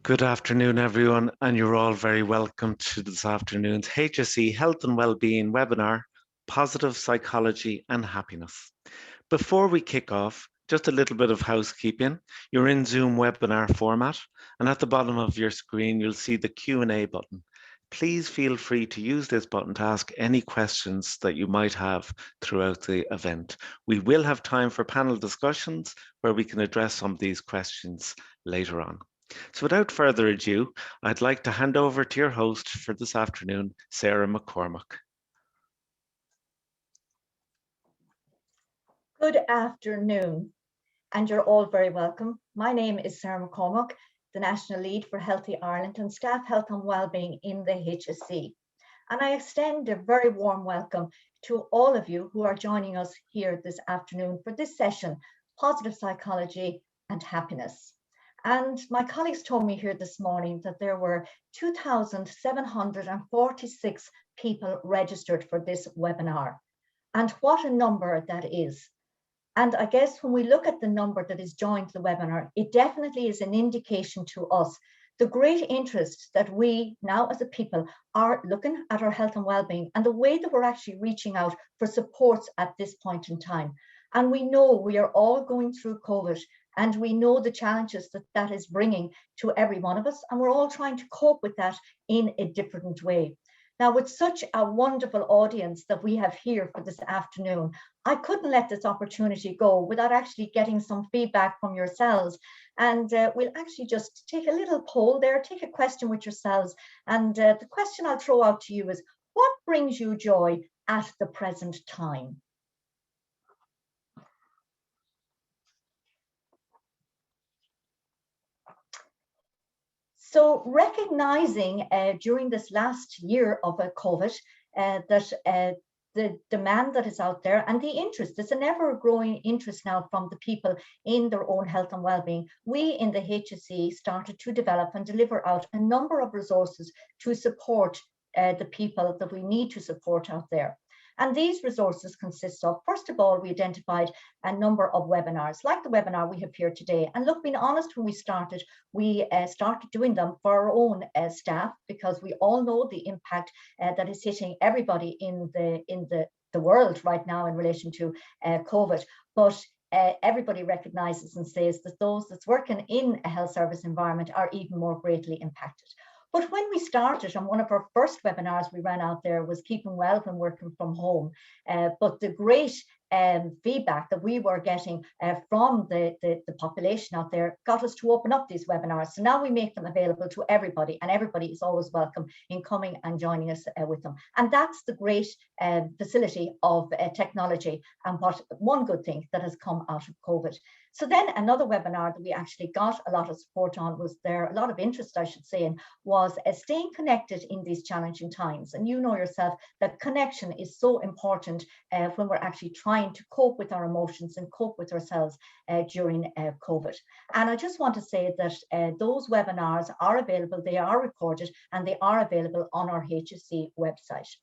Good afternoon, everyone, and you're all very welcome to this afternoon's HSE Health and Wellbeing webinar, Positive Psychology and Happiness. Before we kick off, just a little bit of housekeeping. You're in Zoom webinar format, and at the bottom of your screen, you'll see the Q&A button. Please feel free to use this button to ask any questions that you might have throughout the event. We will have time for panel discussions where we can address some of these questions later on. So without further ado, I'd like to hand over to your host for this afternoon, Sarah McCormack. Good afternoon, and you're all very welcome. My name is Sarah McCormack, the National Lead for Healthy Ireland and Staff Health and Wellbeing in the HSE. And I extend a very warm welcome to all of you who are joining us here this afternoon for this session, Positive Psychology and Happiness. And my colleagues told me here this morning that there were 2,746 people registered for this webinar. And what a number that is. And I guess when we look at the number that is joined the webinar, it definitely is an indication to us the great interest that we now as a people are looking at our health and well-being and the way that we're actually reaching out for supports at this point in time. And we know we are all going through COVID, and we know the challenges that that is bringing to every one of us, and we're all trying to cope with that in a different way. Now, with such a wonderful audience that we have here for this afternoon, I couldn't let this opportunity go without actually getting some feedback from yourselves. And we'll actually just take a little poll there, take a question with yourselves. And the question I'll throw out to you is, what brings you joy at the present time? So recognizing during this last year of COVID that the demand that is out there and the interest, it's an ever-growing interest now from the people in their own health and well-being, we in the HSE started to develop and deliver out a number of resources to support the people that we need to support out there. And these resources consist of, first of all, we identified a number of webinars, like the webinar we have here today. And look, being honest, when we started doing them for our own staff, because we all know the impact that is hitting everybody in the world right now in relation to COVID. But everybody recognizes and says that those that's working in a health service environment are even more greatly impacted. But when we started, and one of our first webinars we ran out there was keeping well when working from home. But the great feedback that we were getting from the population out there got us to open up these webinars. So now we make them available to everybody, and everybody is always welcome in coming and joining us with them. And that's the great facility of technology, and what one good thing that has come out of COVID. So then another webinar that we actually got a lot of support on was there, a lot of interest, I should say, in was staying connected in these challenging times. And you know yourself that connection is so important when we're actually trying to cope with our emotions and cope with ourselves during COVID. And I just want to say that those webinars are available, they are recorded, and they are available on our HSE website.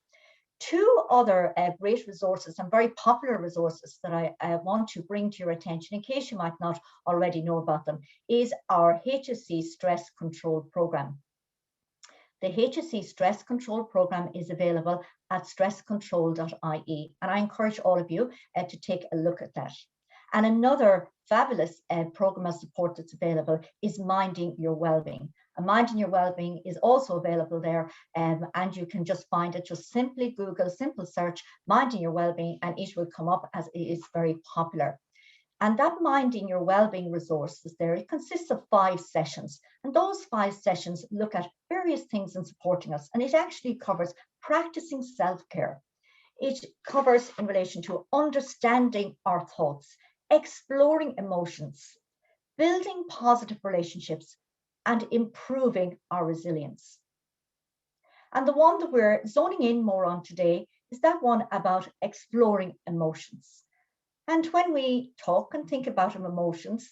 Two other great resources and very popular resources that I want to bring to your attention, in case you might not already know about them, is our HSE Stress Control Programme. The HSE Stress Control Programme is available at stresscontrol.ie, and I encourage all of you to take a look at that. And another fabulous programme of support that's available is Minding Your Wellbeing. And Minding Your Wellbeing is also available there, and you can just find it. Just simply Google, simple search, Minding Your Wellbeing, and it will come up, as it is very popular. And that Minding Your Wellbeing resource is there. It consists of 5 sessions, and those 5 sessions look at various things in supporting us, and it actually covers practicing self-care. It covers in relation to understanding our thoughts, exploring emotions, building positive relationships, and improving our resilience. And the one that we're zoning in more on today is that one about exploring emotions. And when we talk and think about our emotions,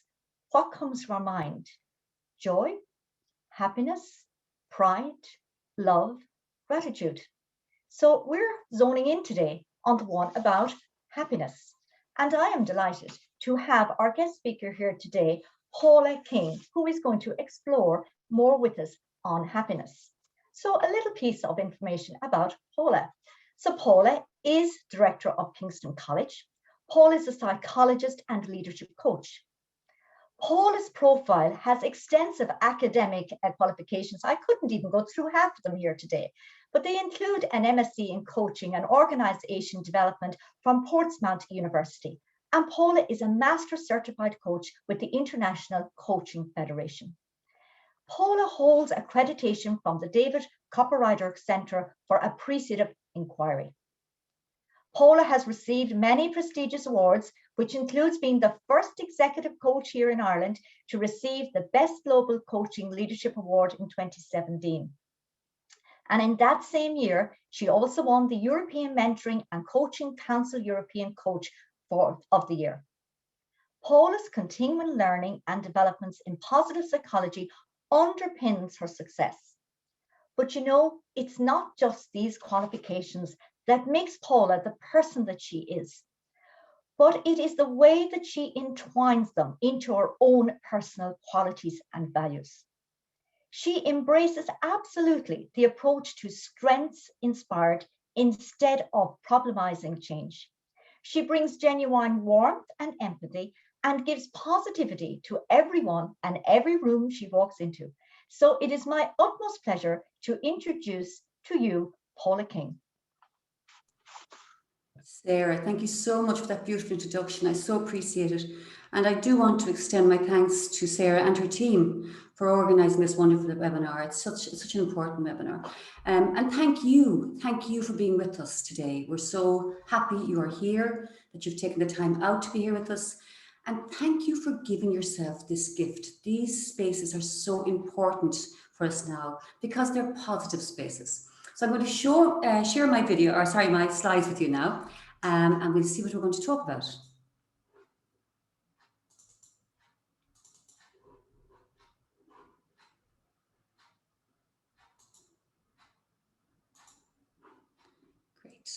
what comes to our mind? Joy, happiness, pride, love, gratitude. So we're zoning in today on the one about happiness. And I am delighted to have our guest speaker here today, Paula King, who is going to explore more with us on happiness. So a little piece of information about Paula. So Paula is director of Kingston College. Paula is a psychologist and leadership coach. Paula's profile has extensive academic qualifications. I couldn't even go through half of them here today, but they include an MSc in coaching and organization development from Portsmouth University. And Paula is a master certified coach with the International Coaching Federation. Paula holds accreditation from the David Copperrider Centre for Appreciative Inquiry. Paula has received many prestigious awards, which includes being the first executive coach here in Ireland to receive the Best Global Coaching Leadership Award in 2017. And in that same year, she also won the European Mentoring and Coaching Council European Coach of the Year. Paula's continuing learning and developments in positive psychology underpins her success. But you know, it's not just these qualifications that makes Paula the person that she is, but it is the way that she entwines them into her own personal qualities and values. She embraces absolutely the approach to strengths inspired instead of problemizing change. She brings genuine warmth and empathy and gives positivity to everyone and every room she walks into. So it is my utmost pleasure to introduce to you Paula King. Sarah, thank you so much for that beautiful introduction. I so appreciate it. And I do want to extend my thanks to Sarah and her team for organising this wonderful webinar. It's such an important webinar. And thank you for being with us today. We're so happy you are here, that you've taken the time out to be here with us. And thank you for giving yourself this gift. These spaces are so important for us now because they're positive spaces. So I'm going to share my my slides with you now, and we'll see what we're going to talk about. Great.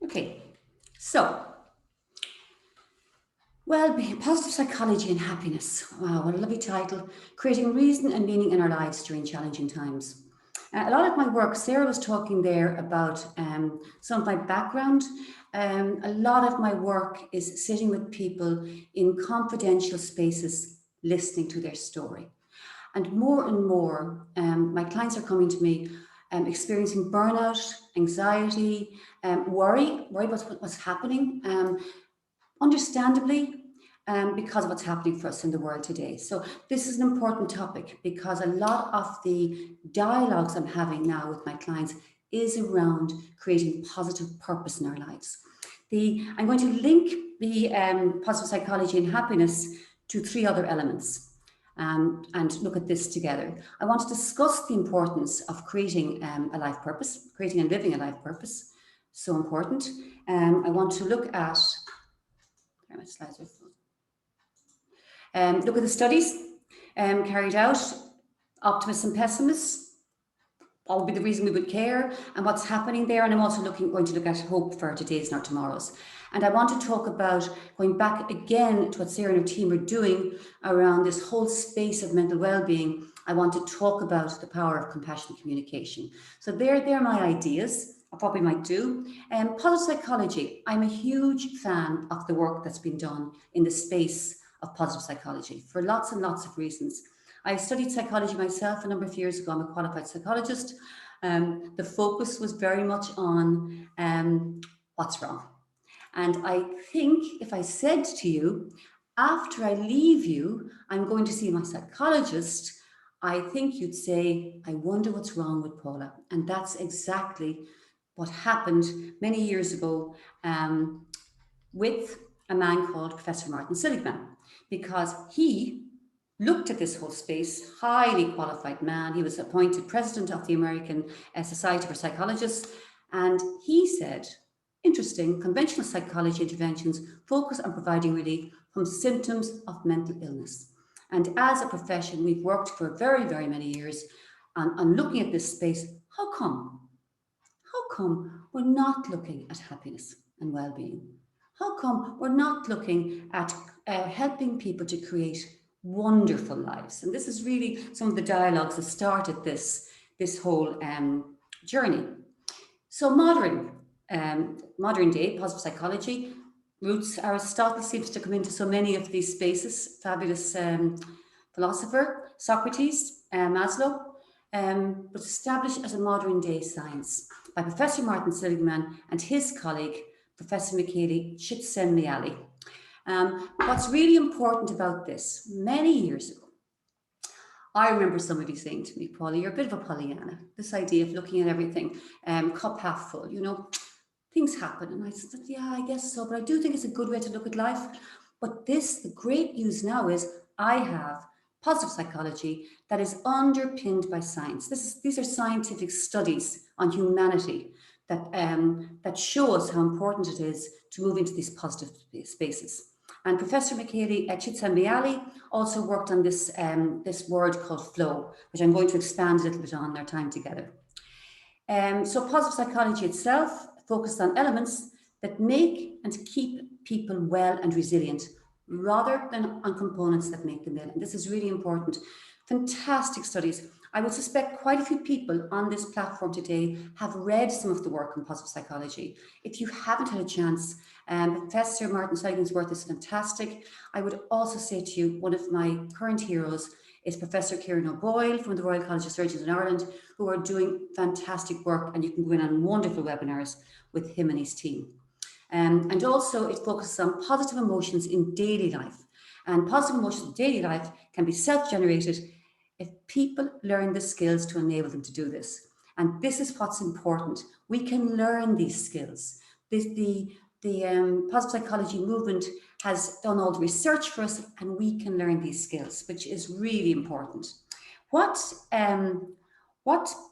Okay, so well-being, positive psychology and happiness. Wow, what a lovely title. Creating reason and meaning in our lives during challenging times. A lot of my work, Sarah was talking there about some of my background. A lot of my work is sitting with people in confidential spaces, listening to their story. And more, my clients are coming to me experiencing burnout, anxiety, worry about what's happening, understandably, because of what's happening for us in the world today. So this is an important topic because a lot of the dialogues I'm having now with my clients is around creating positive purpose in our lives. I'm going to link the positive psychology and happiness to 3 other elements and look at this together. I want to discuss the importance of creating a life purpose, creating and living a life purpose. So important. I want to look at my slides are full. Look at the studies carried out, optimists and pessimists, what would be the reason we would care and what's happening there. And I'm also going to look at hope for today's, not tomorrow's. And I want to talk about going back again to what Sarah and her team are doing around this whole space of mental well-being. I want to talk about the power of compassionate communication. So they're my ideas of what we might do. Positive psychology. I'm a huge fan of the work that's been done in the space of positive psychology for lots and lots of reasons. I studied psychology myself a number of years ago. I'm a qualified psychologist. The focus was very much on what's wrong. And I think if I said to you, after I leave you, I'm going to see my psychologist, I think you'd say, I wonder what's wrong with Paula. And that's exactly what happened many years ago with a man called Professor Martin Seligman, because he looked at this whole space, highly qualified man. He was appointed president of the American Society for Psychologists. And he said, interesting, conventional psychology interventions focus on providing relief from symptoms of mental illness. And as a profession, we've worked for very, very many years on looking at this space. How come we're not looking at happiness and well-being? How come we're not looking at helping people to create wonderful lives? And this is really some of the dialogues that started this whole journey. So modern day positive psychology roots, Aristotle seems to come into so many of these spaces. Fabulous philosopher, Socrates, Maslow, was established as a modern day science by Professor Martin Seligman and his colleague, Professor McElhinney, Csikszentmihalyi. What's really important about this, many years ago, I remember somebody saying to me, Paula, you're a bit of a Pollyanna. This idea of looking at everything cup half full, things happen. And I said, yeah, I guess so. But I do think it's a good way to look at life. But the great news now is I have positive psychology that is underpinned by science. These are scientific studies on humanity that show us how important it is to move into these positive spaces. And Professor McElhinney at Csikszentmihalyi also worked on this word called flow, which I'm going to expand a little bit on in our time together. So positive psychology itself focused on elements that make and keep people well and resilient, rather than on components that make them ill. And this is really important. Fantastic studies. I would suspect quite a few people on this platform today have read some of the work on positive psychology. If you haven't had a chance, Professor Martin Seligman's work is fantastic. I would also say to you, one of my current heroes is Professor Kieran O'Boyle from the Royal College of Surgeons in Ireland, who are doing fantastic work, and you can go in on wonderful webinars with him and his team. And also it focuses on positive emotions in daily life. And positive emotions in daily life can be self-generated if people learn the skills to enable them to do this. And this is what's important. We can learn these skills. The positive psychology movement has done all the research for us, and we can learn these skills, which is really important. What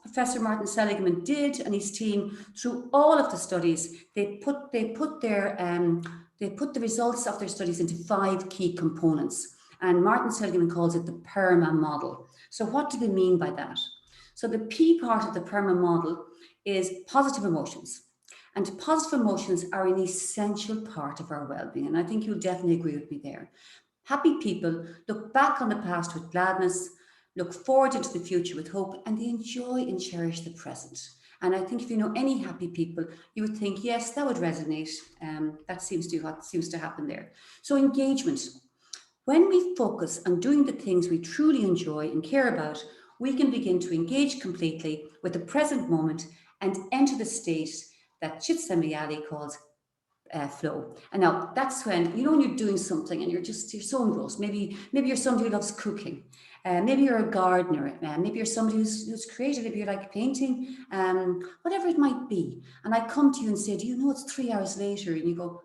Professor Martin Seligman did and his team through all of the studies, they put the results of their studies into 5 key components. And Martin Seligman calls it the PERMA model. So what do they mean by that? So the P part of the PERMA model is positive emotions. And positive emotions are an essential part of our well-being. And I think you'll definitely agree with me there. Happy people look back on the past with gladness, look forward into the future with hope, and they enjoy and cherish the present. And I think if you know any happy people, you would think, yes, that would resonate. That seems to happen there. So engagement. When we focus on doing the things we truly enjoy and care about, we can begin to engage completely with the present moment and enter the state that Csikszentmihalyi calls flow. And now that's when you're doing something and you're so engrossed. Maybe you're somebody who loves cooking. Maybe you're a gardener. Maybe you're somebody who's creative. Maybe you like painting. Whatever it might be. And I come to you and say, do you know it's 3 hours later? And you go,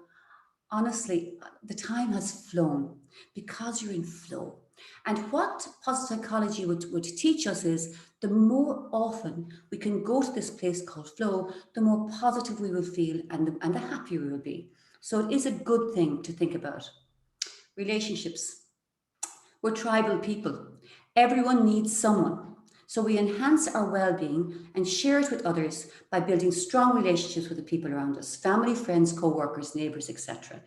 honestly, the time has flown because you're in flow. And what positive psychology would teach us is the more often we can go to this place called flow, the more positive we will feel and the happier we will be. So it is a good thing to think about. Relationships. We're tribal people. Everyone needs someone. So we enhance our well-being and share it with others by building strong relationships with the people around us, family, friends, co-workers, neighbours, etc.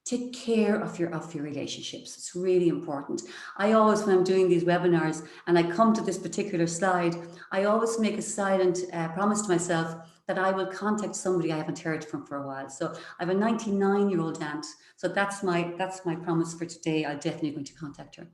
Take care of your relationships. It's really important. I always, when I'm doing these webinars and I come to this particular slide, I always make a silent promise to myself that I will contact somebody I haven't heard from for a while. So I have a 99-year-old aunt. So that's my promise for today. I'm definitely going to contact her.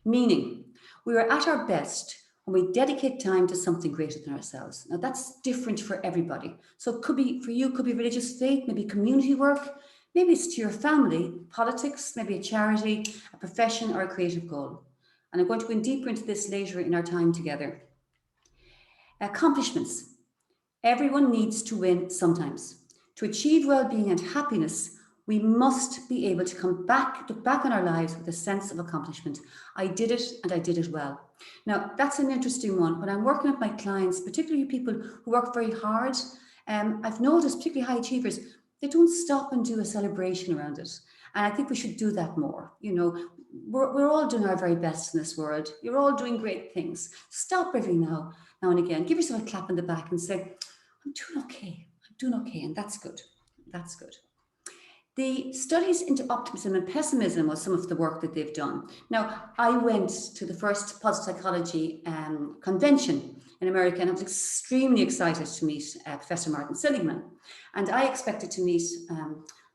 Meaning, we are at our best when we dedicate time to something greater than ourselves. Now that's different for everybody. So it could be, for you, could be religious faith, maybe community work, maybe it's to your family, politics, maybe a charity, a profession, or a creative goal. And I'm going to go in deeper into this later in our time together. Accomplishments. Everyone needs to win sometimes. To achieve well-being and happiness, we must be able to look back on our lives with a sense of accomplishment. I did it and I did it well. Now, that's an interesting one. When I'm working with my clients, particularly people who work very hard, I've noticed, particularly high achievers, they don't stop and do a celebration around it. And I think we should do that more. We're all doing our very best in this world. You're all doing great things. Stop every now and again. Give yourself a clap in the back and say, I'm doing okay. I'm doing okay. And that's good. That's good. The studies into optimism and pessimism was some of the work that they've done. Now, I went to the first positive psychology convention in America, and I was extremely excited to meet Professor Martin Seligman. And I expected to meet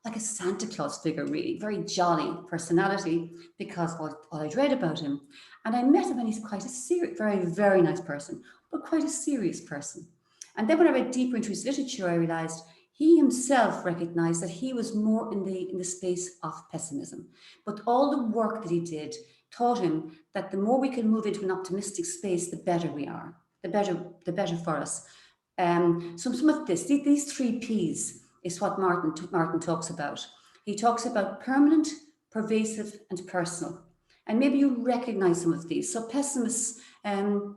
like a Santa Claus figure, really, very jolly personality, because all I'd read about him. And I met him, and he's quite a serious, very, very nice person, but quite a serious person. And then when I read deeper into his literature, I realized he himself recognized that he was more in the space of pessimism. But all the work that he did taught him that the more we can move into an optimistic space, the better we are, the better for us. So some of this, these 3 Ps is what Martin talks about. He talks about permanent, pervasive, and personal. And maybe you recognize some of these. So pessimists, I'll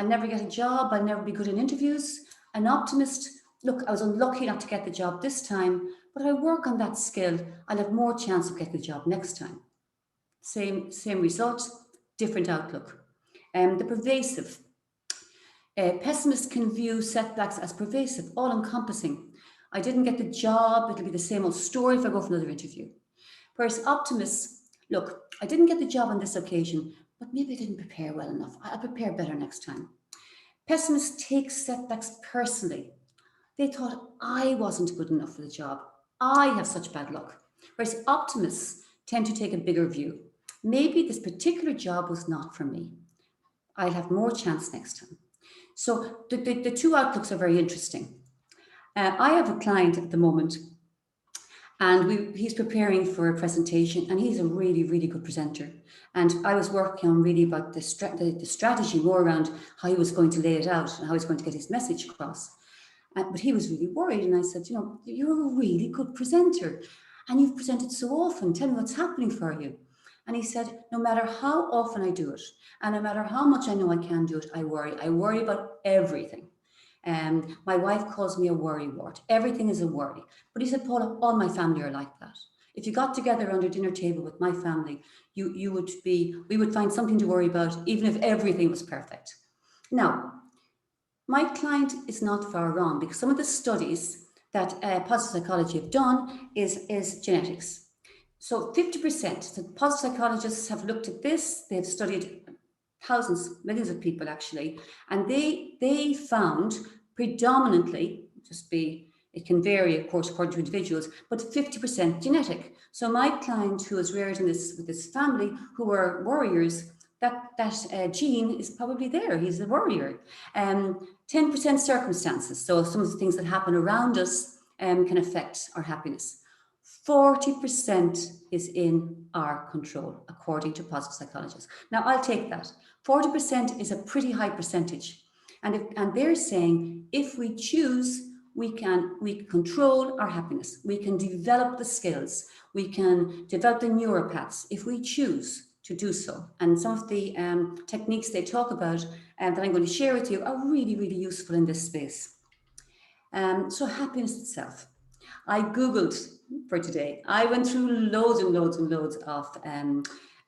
never get a job, I'll never be good in interviews. An optimist, look, I was unlucky not to get the job this time, but I work on that skill, I'll have more chance of getting the job next time. Same result, different outlook. The pervasive. Pessimists can view setbacks as pervasive, all-encompassing. I didn't get the job, it'll be the same old story if I go for another interview. Whereas optimists, look, I didn't get the job on this occasion, but maybe I didn't prepare well enough. I'll prepare better next time. Pessimists take setbacks personally. They thought, I wasn't good enough for the job. I have such bad luck. Whereas optimists tend to take a bigger view. Maybe this particular job was not for me. I'll have more chance next time. So the 2 outlooks are very interesting. I have a client at the moment, and he's preparing for a presentation, and he's a really, really good presenter. And I was working on really about the strategy more around how he was going to lay it out and how he's going to get his message across. But he was really worried, and I said, you know, you're a really good presenter, and you've presented so often. Tell me what's happening for you. And he said, no matter how often I do it, and no matter how much I know I can do it, I worry. I worry about everything. My wife calls me a worry wart. Everything is a worry. But he said, Paula, all my family are like that. If you got together around a dinner table with my family, we would find something to worry about, even if everything was perfect. Now, my client is not far wrong, because some of the studies that positive psychology have done is genetics. So 50%, the positive psychologists have looked at this. They've studied thousands, millions of people actually, and they found predominantly, it can vary of course according to individuals, but 50% genetic. So my client, who was reared in with this family who were warriors, that gene is probably there. He's a warrior. 10% circumstances. So some of the things that happen around us can affect our happiness. 40% is in our control, according to positive psychologists. Now, I'll take that. 40% is a pretty high percentage. And they're saying if we choose, we can control our happiness. We can develop the skills. We can develop the neuropaths if we choose to do so. And some of the techniques they talk about that I'm going to share with you are really, really useful in this space. So happiness itself. I Googled for today. I went through loads and loads and loads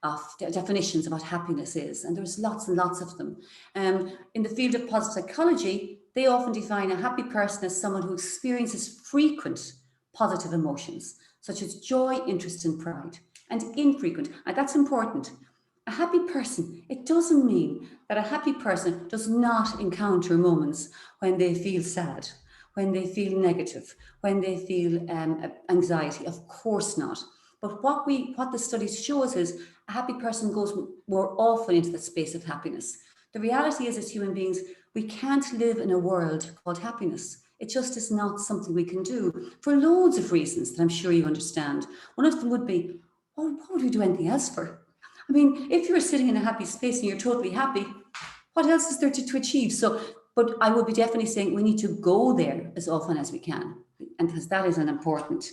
of definitions of what happiness is, and there's lots and lots of them. In the field of positive psychology, they often define a happy person as someone who experiences frequent positive emotions, such as joy, interest, and pride, and infrequent. And that's important. A happy person, it doesn't mean that a happy person does not encounter moments when they feel sad, when they feel negative, when they feel anxiety. Of course not. But what the studies show us is a happy person goes more often into the space of happiness. The reality is, as human beings, we can't live in a world called happiness. It just is not something we can do for loads of reasons that I'm sure you understand. One of them would be, well, what would we do anything else for? I mean, if you're sitting in a happy space and you're totally happy, what else is there to achieve? So, but I would be definitely saying we need to go there as often as we can, and because that is an important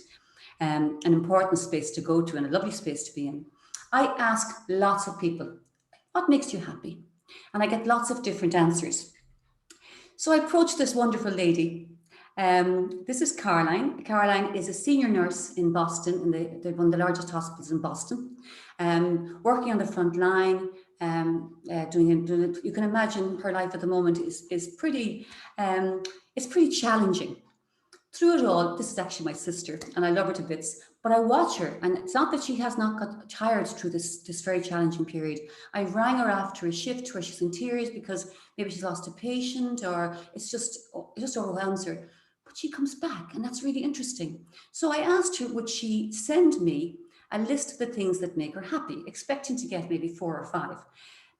space to go to and a lovely space to be in. I ask lots of people, what makes you happy? And I get lots of different answers. So I approached this wonderful lady. This is Caroline. Caroline is a senior nurse in Boston, in one of the largest hospitals in Boston, working on the front line, doing it. You can imagine her life at the moment is pretty challenging. Through it all, this is actually my sister, and I love her to bits, but I watch her, and it's not that she has not got tired through this very challenging period. I rang her after a shift where she's in tears because maybe she's lost a patient, or it just overwhelms her. But she comes back, and that's really interesting. So I asked her, would she send me a list of the things that make her happy, expecting to get maybe 4 or 5.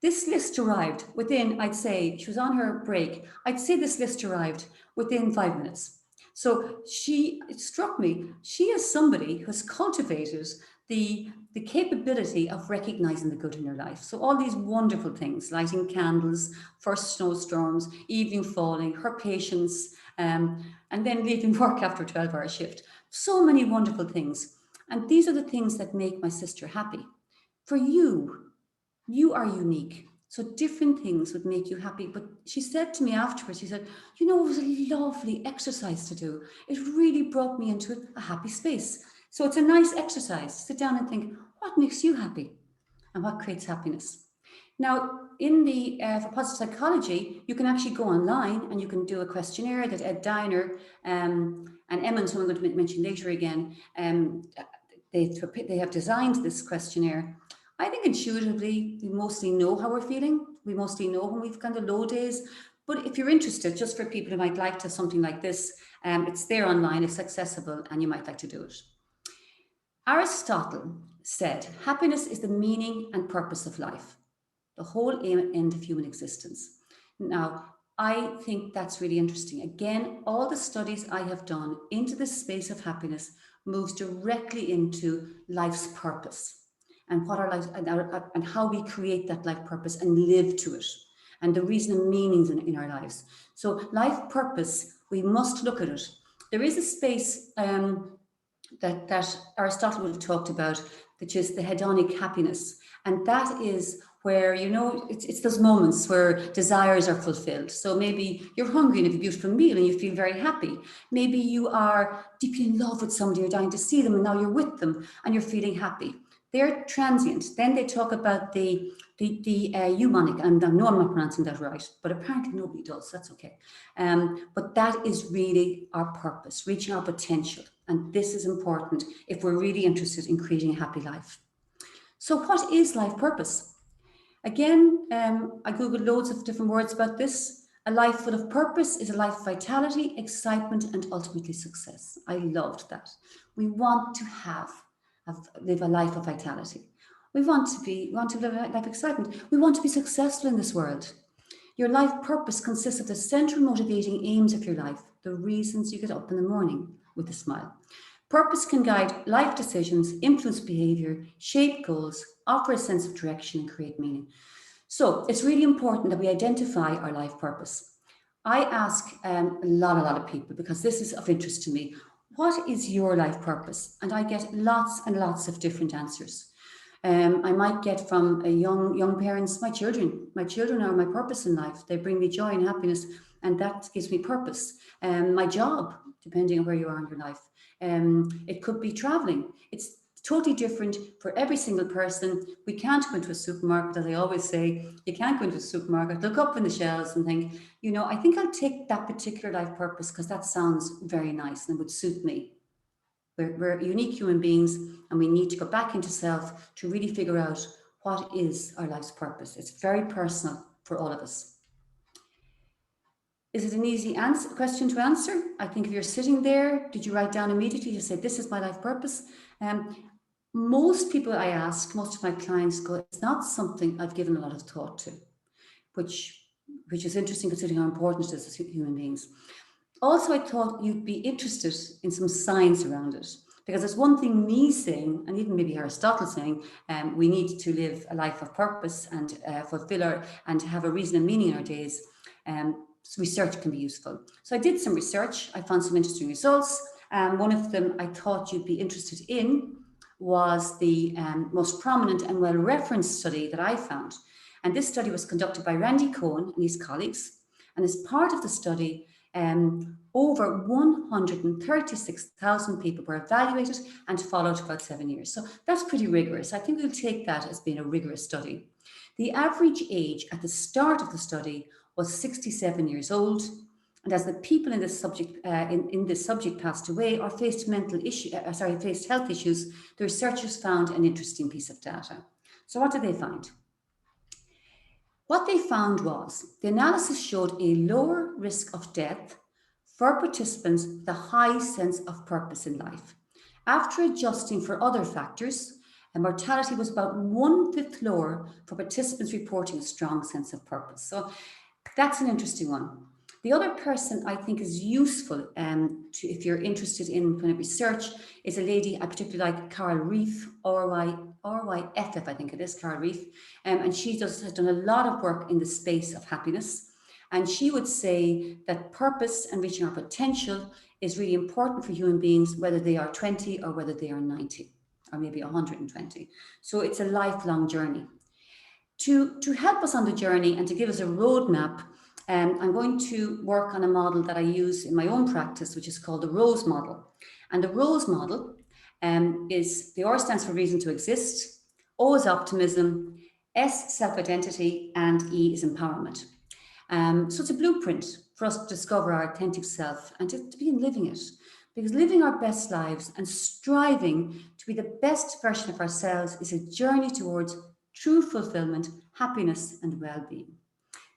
This list arrived within, I'd say, she was on her break. I'd say this list arrived within 5 minutes. So it struck me, she is somebody who has cultivated the capability of recognizing the good in her life. So all these wonderful things, lighting candles, first snowstorms, evening falling, her patience, and then leaving work after a 12-hour shift. So many wonderful things. And these are the things that make my sister happy. For you, you are unique. So different things would make you happy. But she said to me afterwards, she said, it was a lovely exercise to do. It really brought me into a happy space. So it's a nice exercise. Sit down and think, what makes you happy? And what creates happiness? Now, in the for positive psychology, you can actually go online and you can do a questionnaire that Ed Diner and Emmons, who I'm going to mention later again, they have designed this questionnaire. I think intuitively, we mostly know how we're feeling. We mostly know when we've kind of low days. But if you're interested, just for people who might like to something like this, it's there online, it's accessible, and you might like to do it. Aristotle said, happiness is the meaning and purpose of life, the whole aim and end of human existence. Now, I think that's really interesting. Again, all the studies I have done into the space of happiness moves directly into life's purpose and what our lives and how we create that life purpose and live to it, and the reason and meanings in our lives. So life purpose, we must look at it. There is a space that Aristotle would have talked about, which is the hedonic happiness. And that is where, it's those moments where desires are fulfilled. So maybe you're hungry and have a beautiful meal and you feel very happy. Maybe you are deeply in love with somebody, you're dying to see them, and now you're with them and you're feeling happy. They're transient. Then they talk about the eumonic, and I know I'm not pronouncing that right, but apparently nobody does, that's okay. But that is really our purpose, reaching our potential. And this is important if we're really interested in creating a happy life. So what is life purpose? Again, I Googled loads of different words about this. A life full of purpose is a life of vitality, excitement, and ultimately success. I loved that. We want to live a life of vitality. We want to live a life of excitement. We want to be successful in this world. Your life purpose consists of the central motivating aims of your life, the reasons you get up in the morning with a smile. Purpose can guide life decisions, influence behavior, shape goals, offer a sense of direction, and create meaning. So it's really important that we identify our life purpose. I ask a lot of people, because this is of interest to me, what is your life purpose? And I get lots and lots of different answers. I might get from young parents, my children are my purpose in life. They bring me joy and happiness, and that gives me purpose. My job, depending on where you are in your life. It could be traveling. It's totally different for every single person. We can't go into a supermarket, as I always say. You can't go into a supermarket, look up in the shelves and think, I think I'll take that particular life purpose because that sounds very nice and would suit me. We're unique human beings, and we need to go back into self to really figure out what is our life's purpose. It's very personal for all of us. Is it an easy question to answer? I think if you're sitting there, did you write down immediately to say, this is my life purpose? Most people I ask, most of my clients go, it's not something I've given a lot of thought to, which is interesting considering how important it is as human beings. Also, I thought you'd be interested in some science around it, because there's one thing me saying, and even maybe Aristotle saying, we need to live a life of purpose and fulfill and have a reason and meaning in our days. Research can be useful. So I did some research. I found some interesting results. One of them I thought you'd be interested in was the most prominent and well-referenced study that I found. And this study was conducted by Randy Cohen and his colleagues. And as part of the study, over 136,000 people were evaluated and followed for about 7 years. So that's pretty rigorous. I think we'll take that as being a rigorous study. The average age at the start of the study was 67 years old, And as the people in this subject in this subject passed away or faced faced health issues, the researchers found an interesting piece of data. So what did they find? What they found was the analysis showed a lower risk of death for participants with a high sense of purpose in life. After adjusting for other factors, mortality was about 1/5 lower for participants reporting a strong sense of purpose. So that's an interesting one. The other person I think is useful if you're interested in kind of research is a lady I particularly like, Carol Reef, RYFF, I think it is, Carol Reef. And she has done a lot of work in the space of happiness. And she would say that purpose and reaching our potential is really important for human beings, whether they are 20 or whether they are 90 or maybe 120. So it's a lifelong journey. To help us on the journey and to give us a roadmap, I'm going to work on a model that I use in my own practice, which is called the ROSE model. And the ROSE model is, the R stands for reason to exist, O is optimism, S self-identity, and E is empowerment. So it's a blueprint for us to discover our authentic self and to begin living it. Because living our best lives and striving to be the best version of ourselves is a journey towards true fulfillment, happiness, and well-being.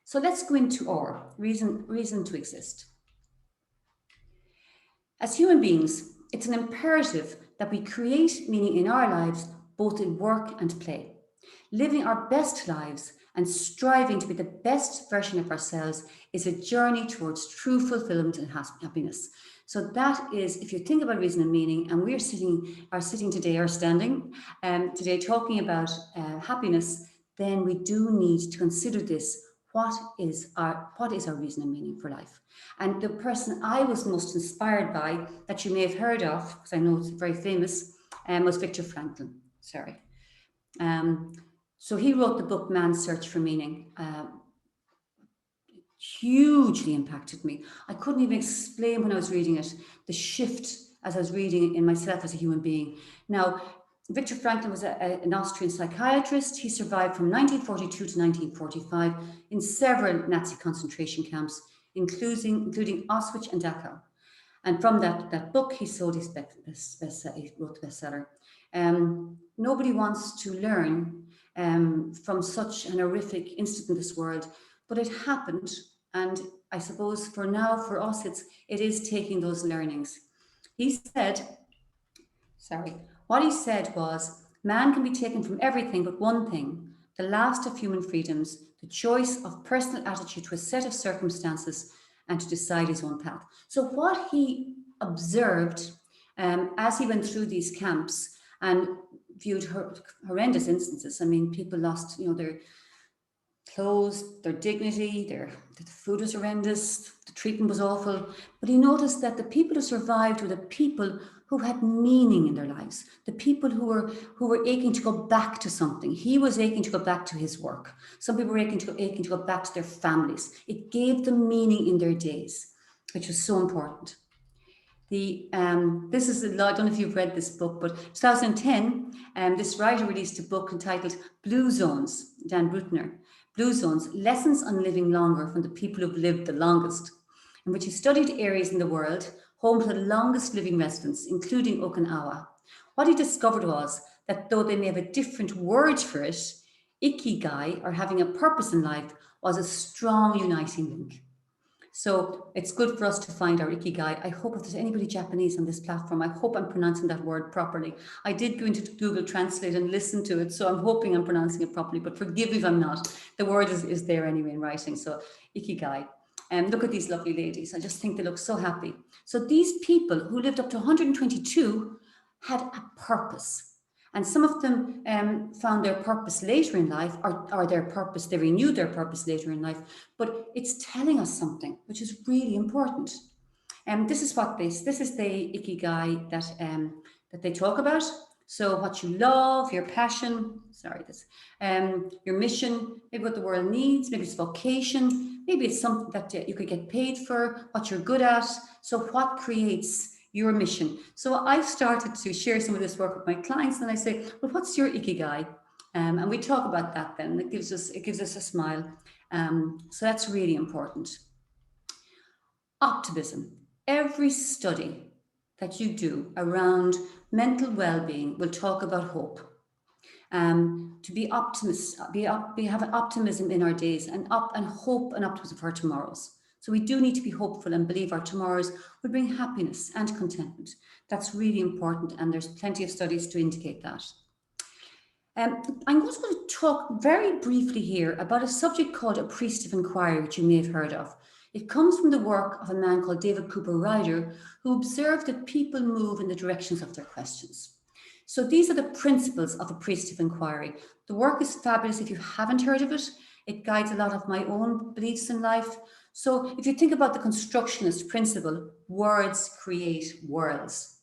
So let's go into our reason to exist. As human beings, it's an imperative that we create meaning in our lives, both in work and play. Living our best lives and striving to be the best version of ourselves is a journey towards true fulfillment and happiness. So that is, if you think about reason and meaning, and we're standing today talking about happiness, then we do need to consider this. What is our reason and meaning for life? And the person I was most inspired by, that you may have heard of, because I know it's very famous, was Viktor Frankl. So he wrote the book Man's Search for Meaning. Hugely impacted me. I couldn't even explain when I was reading it, the shift as I was reading in myself as a human being. Now, Viktor Frankl was an Austrian psychiatrist. He survived from 1942 to 1945 in several Nazi concentration camps, including Auschwitz and Dachau. And from that book, he sold his he wrote the bestseller. Nobody wants to learn from such an horrific incident in this world, but it happened. And I suppose for us, it is taking those learnings. What he said was, man can be taken from everything but one thing, the last of human freedoms, the choice of personal attitude to a set of circumstances and to decide his own path. So what he observed as he went through these camps and viewed horrendous instances. I mean, people lost, their clothes, their dignity, the food was horrendous, the treatment was awful. But he noticed that the people who survived were the people who had meaning in their lives, the people who were aching to go back to something. He was aching to go back to his work. Some people were aching to go back to their families. It gave them meaning in their days, which was so important. This is I don't know if you've read this book, but 2010, this writer released a book entitled Blue Zones, Dan Brutner. Blue Zones, Lessons on Living Longer from the People Who've Lived the Longest, in which he studied areas in the world home to the longest living residents, including Okinawa. What he discovered was that though they may have a different word for it, ikigai, or having a purpose in life, was a strong uniting link. So it's good for us to find our ikigai. I hope if there's anybody Japanese on this platform, I hope I'm pronouncing that word properly. I did go into Google Translate and listen to it, so I'm hoping I'm pronouncing it properly, but forgive me if I'm not. The word is there anyway in writing, so ikigai. And look at these lovely ladies. I just think they look so happy. So these people who lived up to 122 had a purpose. And some of them found their purpose later in life, or they renewed their purpose later in life. But it's telling us something, which is really important. This is the ikigai that they talk about. So what you love, your passion, your mission, maybe what the world needs, maybe it's vocation, maybe it's something that you could get paid for, what you're good at. So what creates your mission? So I've started to share some of this work with my clients, and I say, well, what's your ikigai? And we talk about that then. It gives us a smile. So that's really important. Optimism. Every study that you do around mental well-being will talk about hope. To be optimists, have an optimism in our days, and hope and optimism for our tomorrows. So we do need to be hopeful and believe our tomorrows will bring happiness and contentment. That's really important, and there's plenty of studies to indicate that. I'm also going to talk very briefly here about a subject called appreciative inquiry, which you may have heard of. It comes from the work of a man called David Cooper Ryder, who observed that people move in the directions of their questions. So these are the principles of appreciative inquiry. The work is fabulous if you haven't heard of it. It guides a lot of my own beliefs in life. So if you think about the constructionist principle, words create worlds.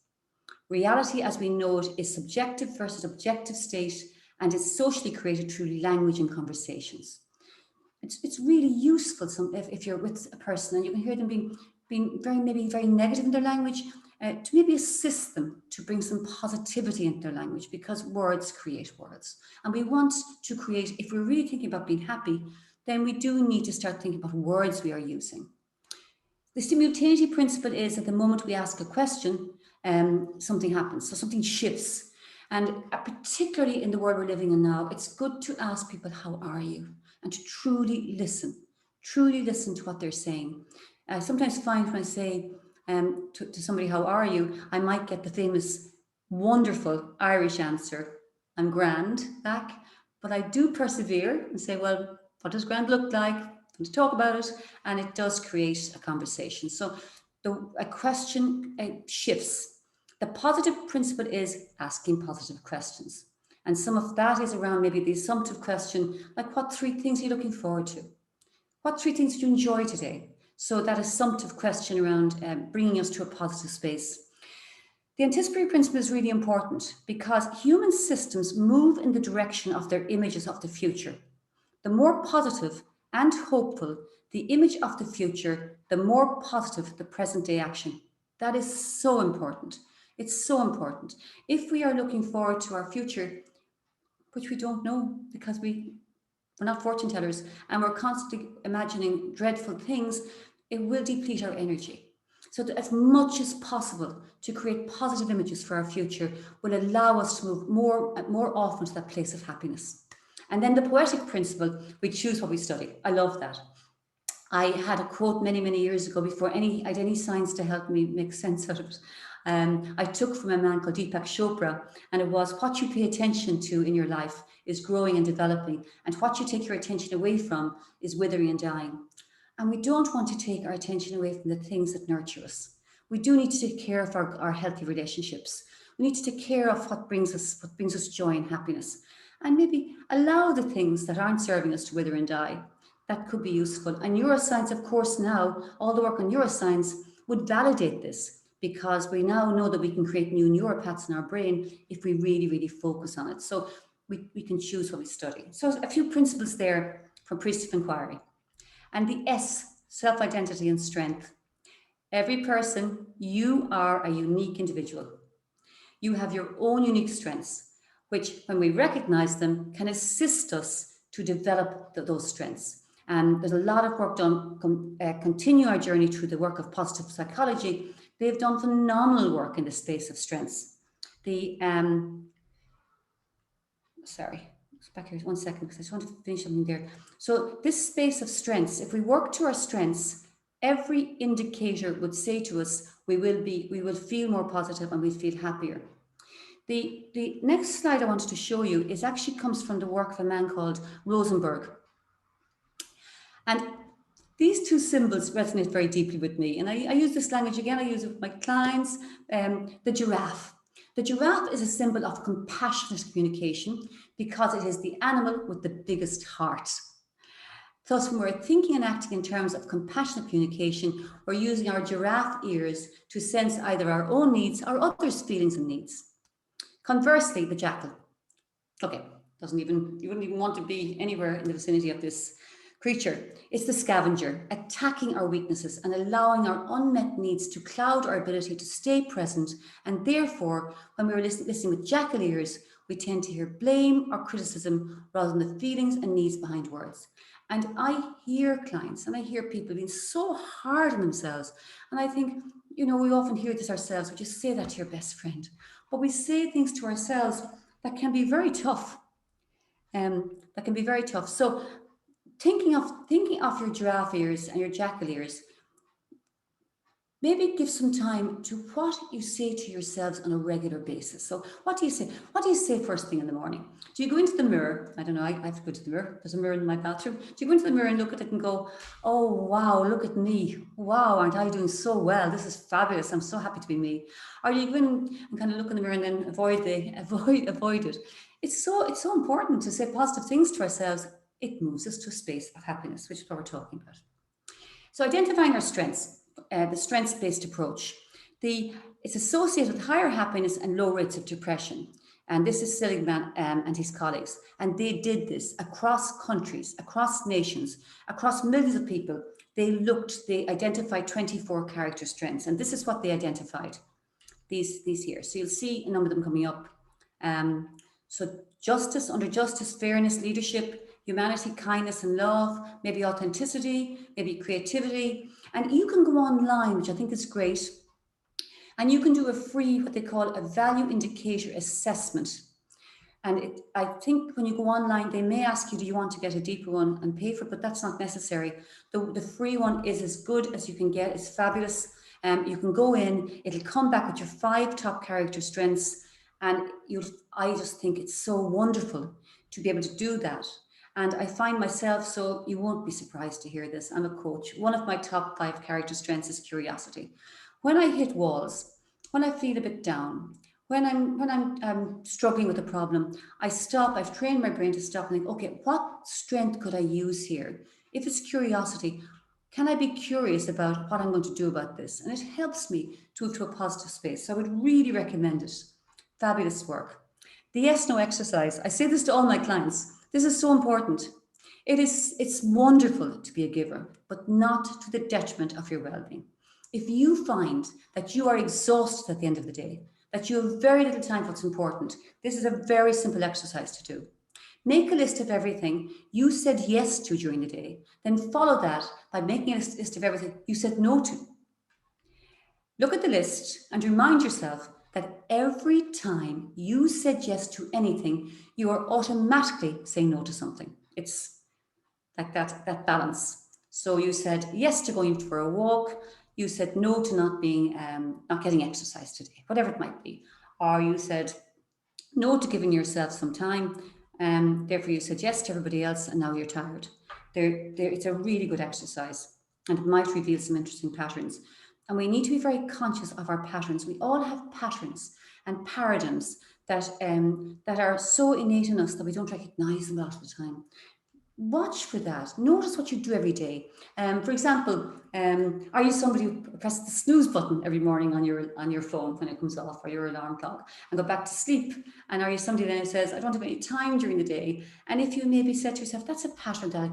Reality as we know it is subjective versus objective state, and it's socially created through language and conversations. It's really useful if you're with a person and you can hear them being very negative in their language, to maybe assist them to bring some positivity into their language, because words create worlds. And we want to create, if we're really thinking about being happy, then we do need to start thinking about words we are using. The simultaneity principle is at the moment we ask a question, something happens, so something shifts. And particularly in the world we're living in now, it's good to ask people, how are you? And to truly listen to what they're saying. I sometimes find when I say to somebody, how are you? I might get the famous, wonderful Irish answer, I'm grand, back. But I do persevere and say, well, what does grand look like? To talk about it, and it does create a conversation. So a question shifts. The positive principle is asking positive questions. And some of that is around maybe the assumptive question, like what 3 things are you looking forward to? What 3 things did you enjoy today? So that assumptive question around bringing us to a positive space. The anticipatory principle is really important because human systems move in the direction of their images of the future. The more positive and hopeful the image of the future, the more positive the present day action. That is so important. It's so important. If we are looking forward to our future, which we don't know because we're not fortune tellers, and we're constantly imagining dreadful things, it will deplete our energy. So that as much as possible to create positive images for our future will allow us to move more often to that place of happiness. And then the poetic principle, we choose what we study. I love that. I had a quote many years ago before I had any science to help me make sense out of it. I took from a man called Deepak Chopra, and it was, what you pay attention to in your life is growing and developing, and what you take your attention away from is withering and dying. And we don't want to take our attention away from the things that nurture us. We do need to take care of our healthy relationships. We need to take care of what brings us joy and happiness, and maybe allow the things that aren't serving us to wither and die. That could be useful. And neuroscience, of course, now, all the work on neuroscience would validate this, because we now know that we can create new neuropaths in our brain if we really focus on it. So we can choose what we study. So a few principles there from appreciative inquiry. And the S, self-identity and strength. Every person, you are a unique individual. You have your own unique strengths, which, when we recognize them, can assist us to develop those strengths. And there's a lot of work done, continue our journey through the work of positive psychology. They've done phenomenal work in the space of strengths. Sorry, back here 1 second, because I just want to finish something there. So this space of strengths, if we work to our strengths, every indicator would say to us, we will feel more positive and we'll feel happier. The next slide I wanted to show you actually comes from the work of a man called Rosenberg. And these 2 symbols resonate very deeply with me. And I use this language again, I use it with my clients. The giraffe. The giraffe is a symbol of compassionate communication because it is the animal with the biggest heart. Thus, when we're thinking and acting in terms of compassionate communication, we're using our giraffe ears to sense either our own needs or others' feelings and needs. Conversely, the jackal. Okay, you wouldn't even want to be anywhere in the vicinity of this creature. It's the scavenger, attacking our weaknesses and allowing our unmet needs to cloud our ability to stay present. And therefore, when we're listening with jackal ears, we tend to hear blame or criticism rather than the feelings and needs behind words. And I hear clients and I hear people being so hard on themselves. And I think, we often hear this ourselves. We just say that to your best friend. But we say things to ourselves that can be very tough. So thinking of your giraffe ears and your jackal ears, maybe give some time to what you say to yourselves on a regular basis. So what do you say? What do you say first thing in the morning? Do you go into the mirror? I don't know, I have to go to the mirror. There's a mirror in my bathroom. Do you go into the mirror and look at it and go, oh, wow, look at me. Wow, aren't I doing so well? This is fabulous. I'm so happy to be me. Or do you go in and kind of look in the mirror and then avoid it? It's so important to say positive things to ourselves. It moves us to a space of happiness, which is what we're talking about. So identifying our strengths. The strengths-based approach. It's associated with higher happiness and low rates of depression. And this is Seligman and his colleagues. And they did this across countries, across nations, across millions of people. They identified 24 character strengths. And this is what they identified, these here. So you'll see a number of them coming up. So under justice, fairness, leadership, humanity, kindness and love, maybe authenticity, maybe creativity. And you can go online, which I think is great, and you can do a free, what they call a value indicator assessment. And I think when you go online, they may ask you, do you want to get a deeper one and pay for it? But that's not necessary. The free one is as good as you can get. It's fabulous. You can go in, it'll come back with your 5 top character strengths. And I just think it's so wonderful to be able to do that. And I find myself, so you won't be surprised to hear this, I'm a coach. One of my top 5 character strengths is curiosity. When I hit walls, when I feel a bit down, when I'm struggling with a problem, I stop. I've trained my brain to stop and think, okay, what strength could I use here? If it's curiosity, can I be curious about what I'm going to do about this? And it helps me to move to a positive space. So I would really recommend it. Fabulous work. The yes-no exercise. I say this to all my clients. This is so important. It's wonderful to be a giver, but not to the detriment of your well-being. If you find that you are exhausted at the end of the day, that you have very little time for what's important, this is a very simple exercise to do. Make a list of everything you said yes to during the day, then follow that by making a list of everything you said no to. Look at the list and remind yourself that every time you said yes to anything, you are automatically saying no to something. It's like that balance. So you said yes to going for a walk, you said no to not getting exercise today, whatever it might be. Or you said no to giving yourself some time, therefore you said yes to everybody else and now you're tired. It's a really good exercise and it might reveal some interesting patterns. And we need to be very conscious of our patterns. We all have patterns and paradigms that are so innate in us that we don't recognize them a lot of the time. Watch for that. Notice what you do every day. For example, are you somebody who presses the snooze button every morning on your phone when it comes off, or your alarm clock, and go back to sleep? And are you somebody then who says, I don't have any time during the day? And if you maybe said to yourself, that's a pattern that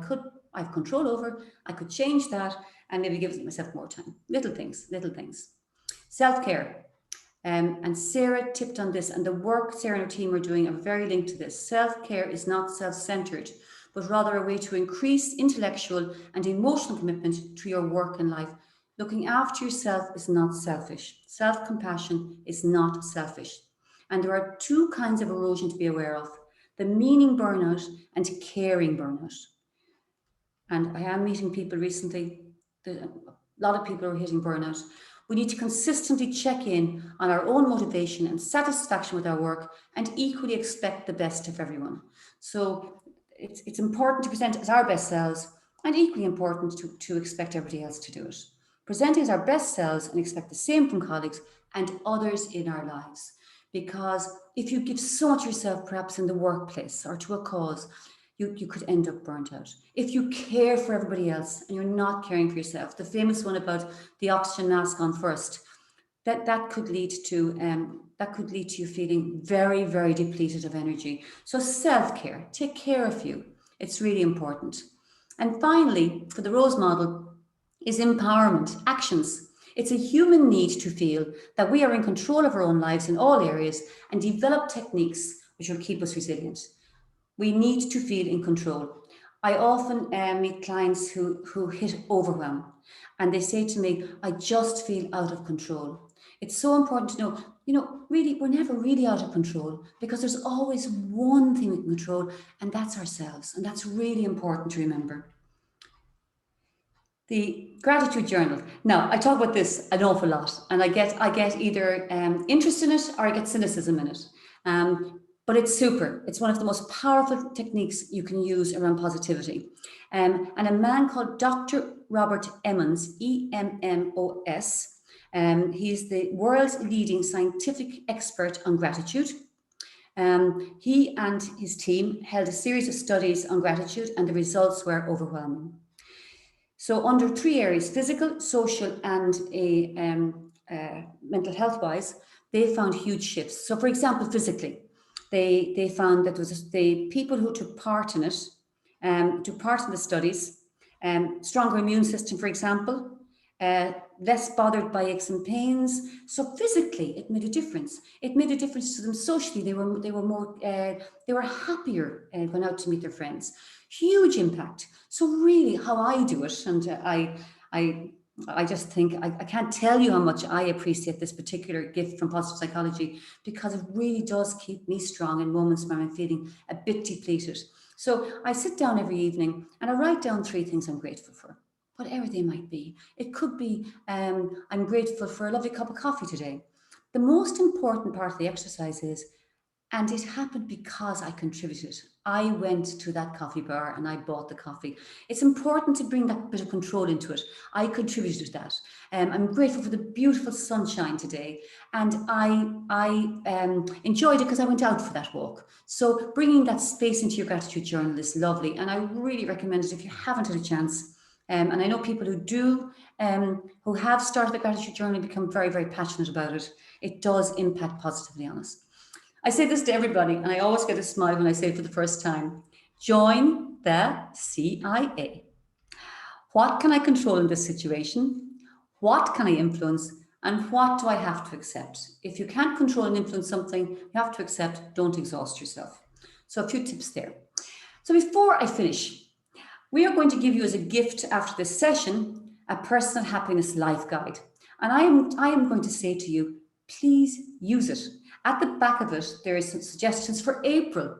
I have control over, I could change that and maybe give myself more time. Little things. Self-care. And Sarah tipped on this, and the work Sarah and her team are doing are very linked to this. Self-care is not self-centered, but rather a way to increase intellectual and emotional commitment to your work and life. Looking after yourself is not selfish. Self-compassion is not selfish. And there are 2 kinds of erosion to be aware of: the meaning burnout and caring burnout. And I am meeting people recently, a lot of people are hitting burnout. We need to consistently check in on our own motivation and satisfaction with our work, and equally expect the best of everyone. So it's important to present as our best selves, and equally important to expect everybody else to do it. Presenting as our best selves and expect the same from colleagues and others in our lives. Because if you give so much of yourself, perhaps in the workplace or to a cause, you could end up burnt out. If you care for everybody else and you're not caring for yourself, the famous one about the oxygen mask on first, that could lead to you feeling very, very depleted of energy. So self-care, take care of you. It's really important. And finally, for the Rose model, is empowerment, actions. It's a human need to feel that we are in control of our own lives in all areas and develop techniques which will keep us resilient. We need to feel in control. I often meet clients who hit overwhelm, and they say to me, I just feel out of control. It's so important to know, really, we're never really out of control, because there's always one thing we can control, and that's ourselves. And that's really important to remember. The gratitude journal. Now, I talk about this an awful lot, and I get either interest in it, or I get cynicism in it. But it's super. It's one of the most powerful techniques you can use around positivity. And a man called Dr. Robert Emmons, EMMOS, he's the world's leading scientific expert on gratitude. He and his team held a series of studies on gratitude, and the results were overwhelming. So under 3 areas, physical, social, and mental health wise, they found huge shifts. So for example, physically, they found that the people who took part in it, took part in the studies, stronger immune system, for example, less bothered by aches and pains. So physically, it made a difference. It made a difference to them socially. They were happier going out to meet their friends. Huge impact. So really, how I do it, and I just think I can't tell you how much I appreciate this particular gift from positive psychology, because it really does keep me strong in moments when I'm feeling a bit depleted. So I sit down every evening and I write down 3 things I'm grateful for, whatever they might be. It could be I'm grateful for a lovely cup of coffee today. The most important part of the exercise is, and it happened because I contributed. I went to that coffee bar and I bought the coffee. It's important to bring that bit of control into it. I contributed to that. I'm grateful for the beautiful sunshine today, and I enjoyed it because I went out for that walk. So bringing that space into your gratitude journal is lovely, and I really recommend it if you haven't had a chance. And I know people who do, who have started the gratitude journal and become very, very passionate about it. It does impact positively on us. I say this to everybody, and I always get a smile when I say it for the first time. Join the CIA. What can I control in this situation? What can I influence? And what do I have to accept? If you can't control and influence something, you have to accept, don't exhaust yourself. So a few tips there. So before I finish, we are going to give you as a gift after this session a personal happiness life guide. And I am going to say to you, please use it. At the back of it, there is some suggestions for April.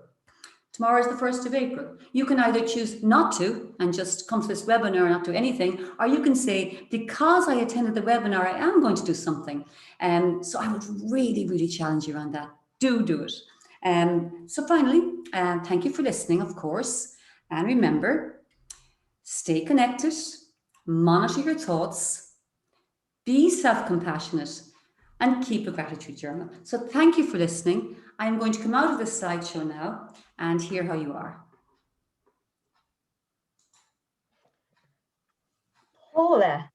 Tomorrow is the 1st of April. You can either choose not to and just come to this webinar and not do anything, or you can say, because I attended the webinar, I am going to do something. So I would really, really challenge you around that. Do it. So finally, thank you for listening, of course. And remember, stay connected, monitor your thoughts, be self-compassionate, and keep a gratitude journal. So thank you for listening. I'm going to come out of this slideshow now and hear how you are. Paula,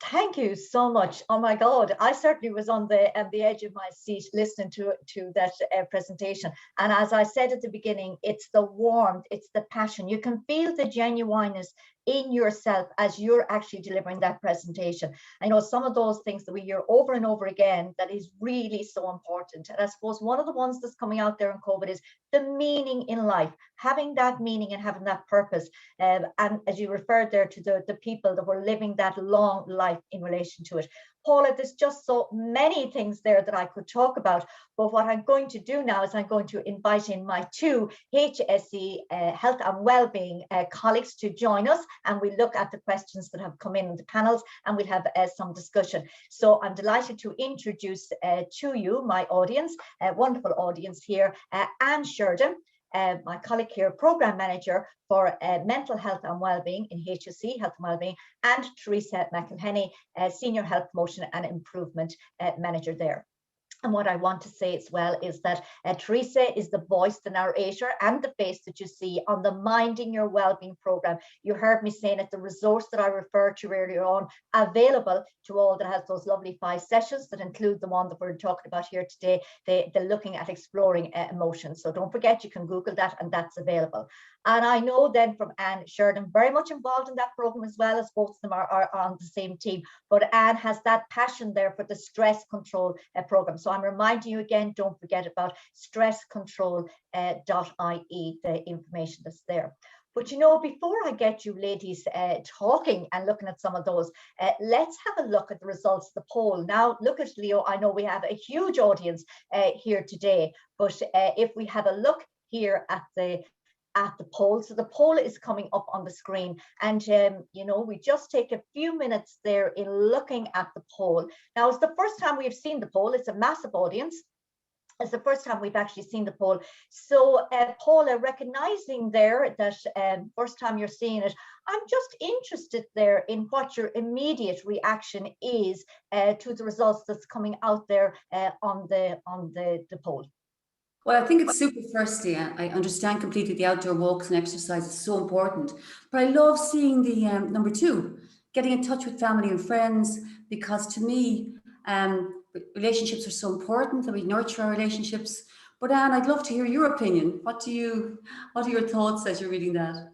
thank you so much. Oh my God, I certainly was on the edge of my seat listening to that presentation. And as I said at the beginning, it's the warmth, it's the passion. You can feel the genuineness in yourself as you're actually delivering that presentation. I know some of those things that we hear over and over again, that is really so important. And I suppose one of the ones that's coming out there in COVID is the meaning in life, having that meaning and having that purpose. And as you referred there to the people that were living that long life in relation to it. Paula, there's just so many things there that I could talk about, but what I'm going to do now is I'm going to invite in my 2 HSE Health and Wellbeing colleagues to join us, and we look at the questions that have come in the panels, and we'll have some discussion. So I'm delighted to introduce to you my audience, wonderful audience here, Anne Sheridan, my colleague here, Program Manager for Mental Health and Wellbeing in HSE Health and Wellbeing, and Teresa McElhinney, Senior Health Promotion and Improvement Manager there. And what I want to say as well is that Teresa is the voice, the narrator, and the face that you see on the Minding Your Wellbeing program. You heard me saying it's the resource that I referred to earlier on, available to all that has those lovely 5 sessions that include the one that we're talking about here today, the looking at exploring emotions. So don't forget, you can Google that, and that's available. And I know then from Anne Sheridan, very much involved in that program as well, as both of them are on the same team. But Anne has that passion there for the stress control program. So I'm reminding you again, don't forget about stresscontrol.ie, the information that's there. But you know, before I get you ladies talking and looking at some of those, let's have a look at the results of the poll. Now, look at Leo. I know we have a huge audience here today, but if we have a look here at the poll. So the poll is coming up on the screen, and you know, we just take a few minutes there in looking at the poll. Now, it's the first time we've seen the poll. It's a massive audience. It's the first time we've actually seen the poll. So Paula, recognizing there that first time you're seeing it, I'm just interested there in what your immediate reaction is to the results that's coming out there on the poll. Well, I think it's super. Firstly, I understand completely the outdoor walks and exercise is so important, but I love seeing the number 2, getting in touch with family and friends, because to me, relationships are so important, that we nurture our relationships. But Anne, I'd love to hear your opinion. What are your thoughts as you're reading that?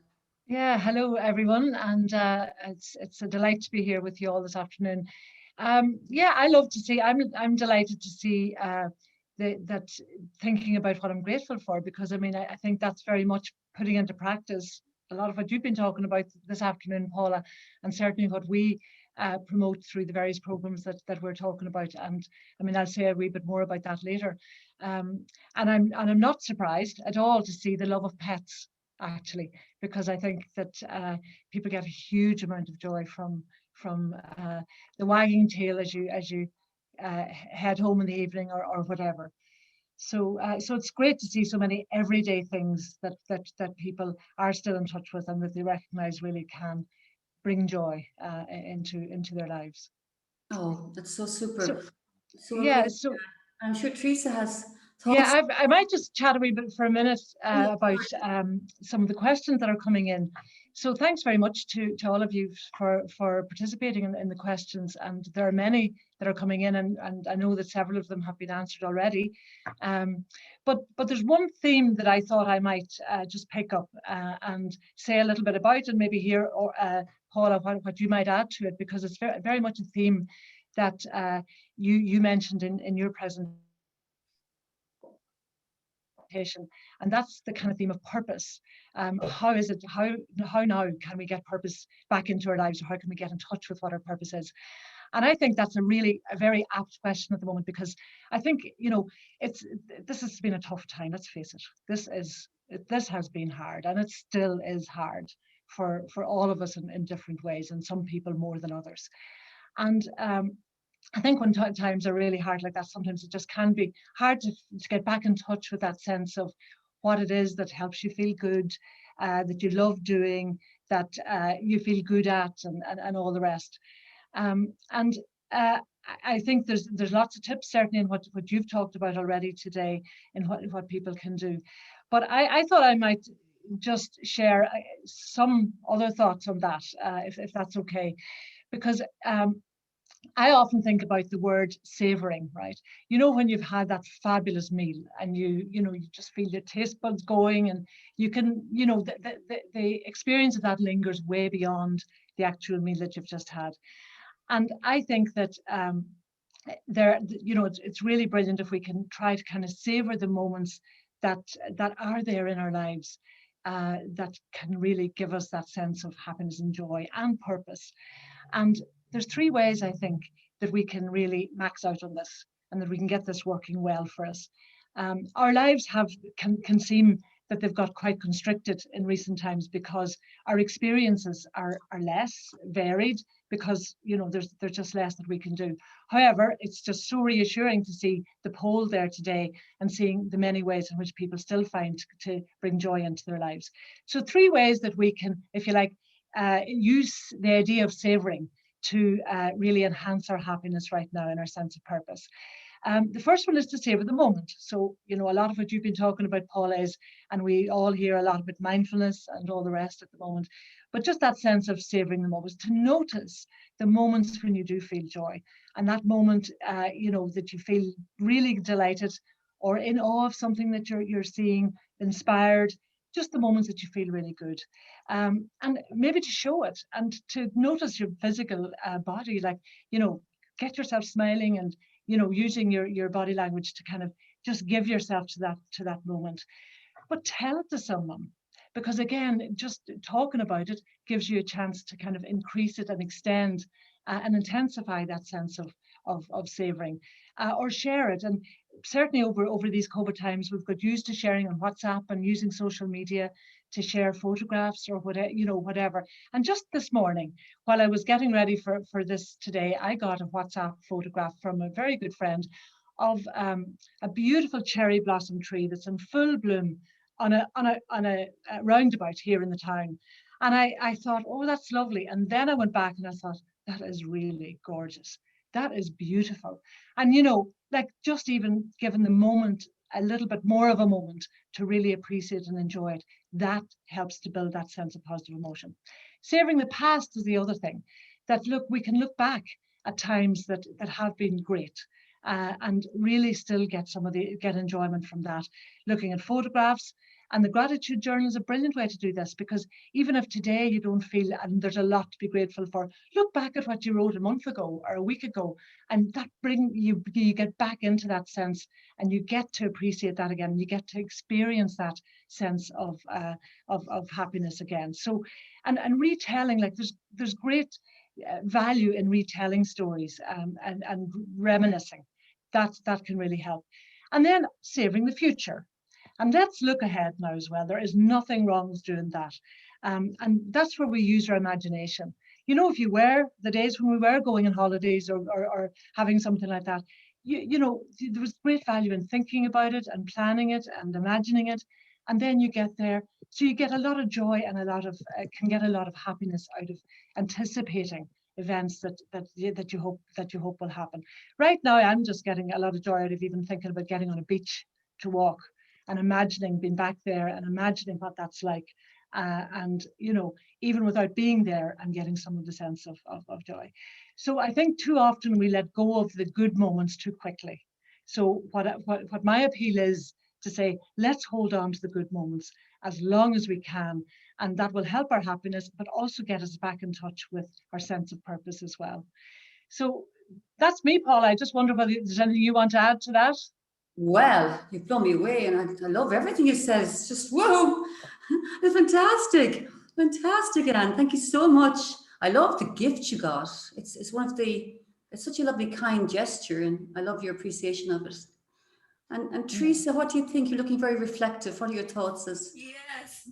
Yeah, hello everyone, and it's a delight to be here with you all this afternoon. Yeah, I love to see. I'm delighted to see that thinking about what I'm grateful for, because I mean I think that's very much putting into practice a lot of what you've been talking about this afternoon, Paula, and certainly what we promote through the various programs that we're talking about. And I mean, I'll say a wee bit more about that later. And I'm not surprised at all to see the love of pets, actually, because I think that people get a huge amount of joy from the wagging tail as you head home in the evening or whatever. So it's great to see so many everyday things that people are still in touch with, and that they recognize really can bring joy into their lives. Oh, that's so super. So yeah, so I'm sure Teresa has thoughts. yeah, I might just chat a wee bit for a minute about some of the questions that are coming in. So thanks very much to all of you for participating in the questions, and there are many that are coming in, and I know that several of them have been answered already. But there's one theme that I thought I might just pick up and say a little bit about, and maybe hear Paula what you might add to it, because it's very, very much a theme that you mentioned in your presentation. And that's the kind of theme of purpose. How now can we get purpose back into our lives, or how can we get in touch with what our purpose is? And I think that's a very apt question at the moment, because I think, you know, this has been a tough time. Let's face it. This has been hard, and it still is hard for all of us in different ways, and some people more than others. And I think when times are really hard like that, sometimes it just can be hard to get back in touch with that sense of what it is that helps you feel good, that you love doing, that you feel good at, and all the rest. I think there's lots of tips, certainly, in what you've talked about already today, in what people can do. But I thought I might just share some other thoughts on that, if that's okay, because I often think about the word savoring, right? You know, when you've had that fabulous meal, and you just feel your taste buds going, and you can, you know, the experience of that lingers way beyond the actual meal that you've just had. And I think that it's really brilliant if we can try to kind of savor the moments that are there in our lives, that can really give us that sense of happiness and joy and purpose. And there's 3 ways, I think, that we can really max out on this, and that we can get this working well for us. Our lives can seem that they've got quite constricted in recent times, because our experiences are less varied, because, you know, there's just less that we can do. However, it's just so reassuring to see the poll there today, and seeing the many ways in which people still find to bring joy into their lives. So 3 ways that we can, if you like, use the idea of savoring to really enhance our happiness right now and our sense of purpose. The first one is to savor the moment. So, you know, a lot of what you've been talking about, Paula, is, and we all hear a lot about mindfulness and all the rest at the moment, but just that sense of savoring the moment, to notice the moments when you do feel joy, and that moment, you know, that you feel really delighted or in awe of something that you're seeing, inspired, just the moments that you feel really good. And maybe to show it, and to notice your physical body, like, you know, get yourself smiling, and, you know, using your body language to kind of just give yourself to that moment. But tell it to someone, because again, just talking about it gives you a chance to kind of increase it and extend and intensify that sense of savoring, or share it. And certainly over these COVID times, we've got used to sharing on WhatsApp and using social media to share photographs or whatever, whatever. And just this morning, while I was getting ready for this today, I got a WhatsApp photograph from a very good friend of a beautiful cherry blossom tree that's in full bloom on a roundabout here in the town. And I thought, oh, that's lovely. And then I went back and I thought, that is really gorgeous. That is beautiful. And, like just even given the moment a little bit more of a moment to really appreciate and enjoy it, that helps to build that sense of positive emotion. Savoring the past is the other thing, that look, we can look back at times that have been great. And really still get enjoyment from that. Looking at photographs, and the gratitude journal is a brilliant way to do this, because even if today you don't feel, and there's a lot to be grateful for, look back at what you wrote a month ago or a week ago, and that you get back into that sense, and you get to appreciate that again, and you get to experience that sense of happiness again. So, and retelling, like there's great value in retelling stories and reminiscing. That can really help. And then savoring the future. And let's look ahead now as well. There is nothing wrong with doing that. And that's where we use our imagination. If you were, the days when we were going on holidays or having something like that, there was great value in thinking about it and planning it and imagining it. And then you get there. So you get a lot of joy and can get a lot of happiness out of anticipating events that you hope will happen. Right now, I'm just getting a lot of joy out of even thinking about getting on a beach to walk and imagining being back there and imagining what that's like. And, even without being there, and getting some of the sense of joy. So I think too often we let go of the good moments too quickly. So what my appeal is to say, let's hold on to the good moments as long as we can. And that will help our happiness, but also get us back in touch with our sense of purpose as well. So that's me, Paula. I just wonder whether there's anything you want to add to that. Well, you've blown me away, and I love everything you said. It's just, whoa, it's fantastic. Fantastic, Anne. Thank you so much. I love the gift you got. It's such a lovely, kind gesture, and I love your appreciation of it. And Teresa, what do you think? You're looking very reflective. What are your thoughts? Yes,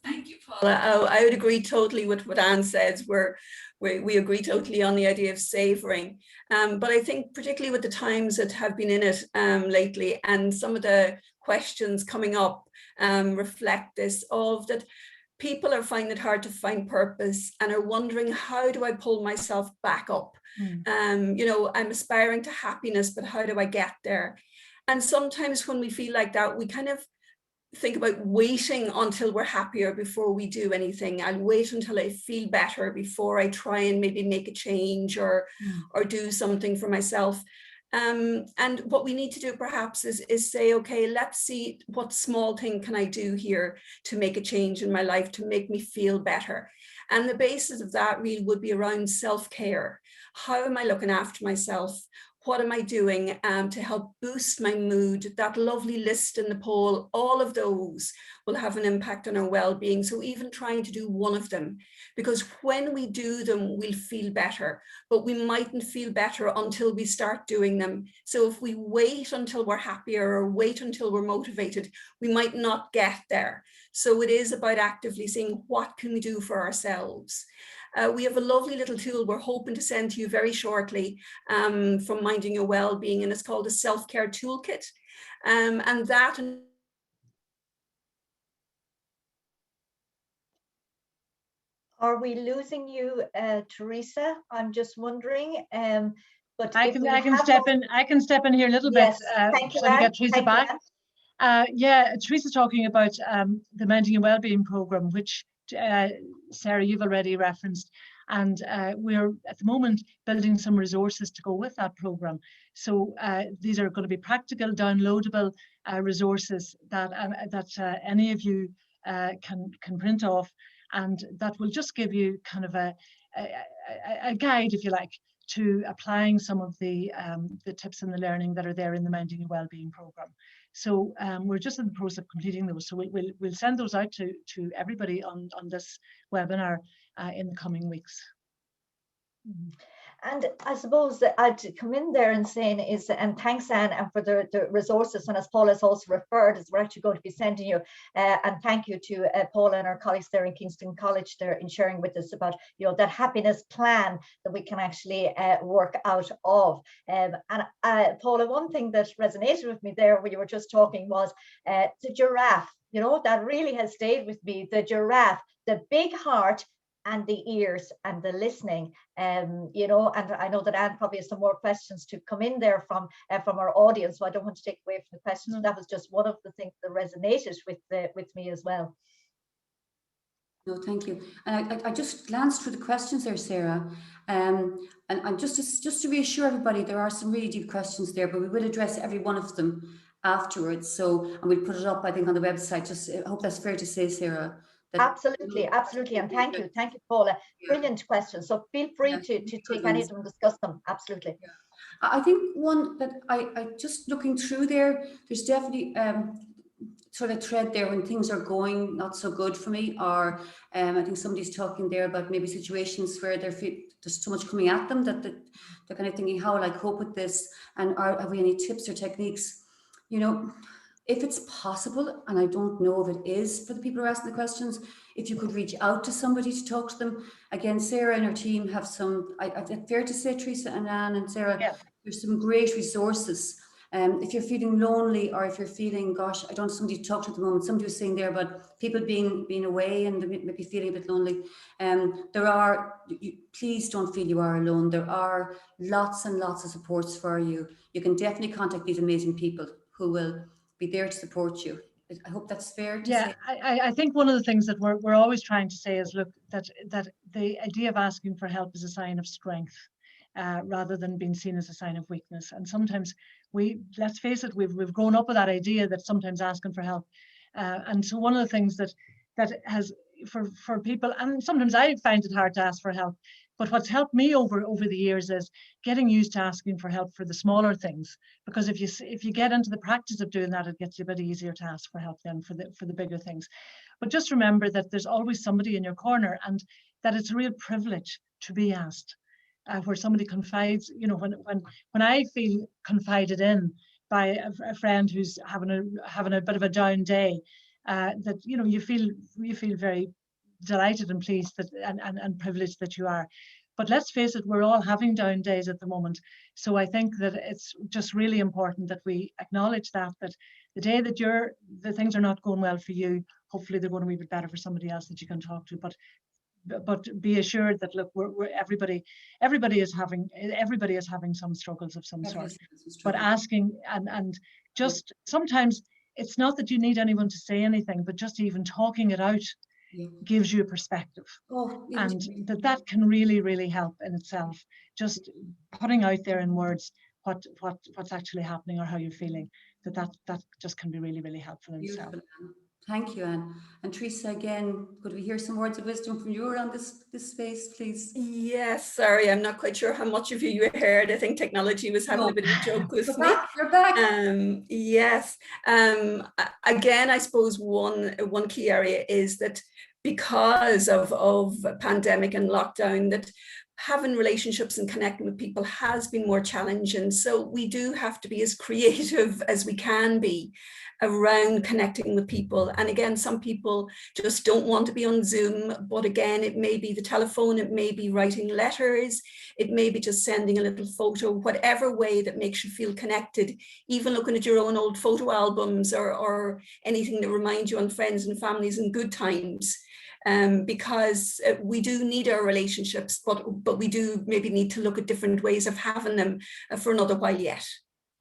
thank you, Paula. I would agree totally with what Anne says. We agree totally on the idea of savouring. But I think particularly with the times that have been in it lately, and some of the questions coming up reflect this, of that people are finding it hard to find purpose and are wondering, how do I pull myself back up? I'm aspiring to happiness, but how do I get there? And sometimes when we feel like that, we kind of think about waiting until we're happier before we do anything. I'll wait until I feel better before I try and maybe make a change or do something for myself. And what we need to do perhaps is say, okay, let's see what small thing can I do here to make a change in my life, to make me feel better. And the basis of that really would be around self-care. How am I looking after myself? What am I doing to help boost my mood? That lovely list in the poll, all of those will have an impact on our well-being. So even trying to do one of them, because when we do them, we'll feel better, but we mightn't feel better until we start doing them. So if we wait until we're happier or wait until we're motivated, we might not get there. So it is about actively seeing what can we do for ourselves. We have a lovely little tool we're hoping to send to you very shortly from Minding Your Wellbeing, and it's called a self-care toolkit. And that... Are we losing you, Teresa? I'm just wondering. But I can step in here a little bit. Thank you, to get Teresa back. You, Teresa's talking about the Minding Your Wellbeing program, which Sarah, you've already referenced, and we're at the moment building some resources to go with that program. So these are going to be practical, downloadable resources that any of you can print off, and that will just give you kind of a guide, if you like, to applying some of the tips and the learning that are there in the Mental Health and Wellbeing program. So we're just in the process of completing those. So we'll send those out to everybody on this webinar in the coming weeks. And I suppose that I'd come in there and saying is, and thanks, Anne, and for the resources. And as Paula has also referred, as we're actually going to be sending you, and thank you to Paula and our colleagues there in Kingston College there in sharing with us about, you know, that happiness plan that we can actually work out of. And Paula, one thing that resonated with me there when you were just talking was the giraffe. You know, that really has stayed with me. The giraffe, the big heart, and the ears and the listening, you know, and I know that Anne probably has some more questions to come in there from our audience, so I don't want to take away from the questions. That was just one of the things that resonated with me as well. No, thank you. And I just glanced through the questions there, Sarah, and just to reassure everybody, there are some really deep questions there, but we will address every one of them afterwards. So, and we'll put it up, I think, on the website. Just, I hope that's fair to say, Sarah. Absolutely, absolutely, and thank you, Paula. Brilliant questions. So feel free to take any of them, discuss them. Absolutely. Yeah. I think one that I just looking through there, there's definitely sort of a thread there when things are going not so good for me, or I think somebody's talking there about maybe situations where there's too much coming at them that they're kind of thinking, how will I cope with this, and have we any tips or techniques? You know, if it's possible, and I don't know if it is for the people who are asking the questions, if you could reach out to somebody to talk to them. Again, Sarah and her team have some, I fair to say, Teresa and Anne and Sarah, yeah, there's some great resources. If you're feeling lonely, or if you're feeling, gosh, I don't have somebody to talk to at the moment. Somebody was saying there about people being away and maybe feeling a bit lonely. Please don't feel you are alone. There are lots and lots of supports for you. You can definitely contact these amazing people who will be there to support you. I hope that's fair to say. I think one of the things that we're always trying to say is, look, that the idea of asking for help is a sign of strength, rather than being seen as a sign of weakness. And sometimes let's face it, we've grown up with that idea that sometimes asking for help. And so one of the things that has for people, and sometimes I find it hard to ask for help, but what's helped me over the years is getting used to asking for help for the smaller things. Because if you get into the practice of doing that, it gets a bit easier to ask for help then for the bigger things. But just remember that there's always somebody in your corner, and that it's a real privilege to be asked. Where somebody confides, you know, when I feel confided in by a friend who's having a bit of a down day, that, you know, you feel very delighted and pleased that and privileged that you are. But let's face it, we're all having down days at the moment. So I think that it's just really important that we acknowledge that the day that the things are not going well for you, hopefully they're going to be a bit better for somebody else that you can talk to. But be assured that, look, everybody is having some struggles of some sort. But asking and just sometimes it's not that you need anyone to say anything, but just even talking it out gives you a perspective. And that can really, really help in itself. Just putting out there in words what's actually happening or how you're feeling, that just can be really, really helpful in itself. Thank you, Anne. And Teresa, again, could we hear some words of wisdom from you around this space, please? Yes, sorry, I'm not quite sure how much of you heard. I think technology was having a bit of a joke with me. You're back. Yes. Again, I suppose one key area is that because of pandemic and lockdown, that having relationships and connecting with people has been more challenging. So we do have to be as creative as we can be around connecting with people. And again, some people just don't want to be on Zoom, but again, it may be the telephone, it may be writing letters, it may be just sending a little photo, whatever way that makes you feel connected, even looking at your own old photo albums or anything that reminds you on friends and families and good times. Because we do need our relationships, but we do maybe need to look at different ways of having them for another while yet.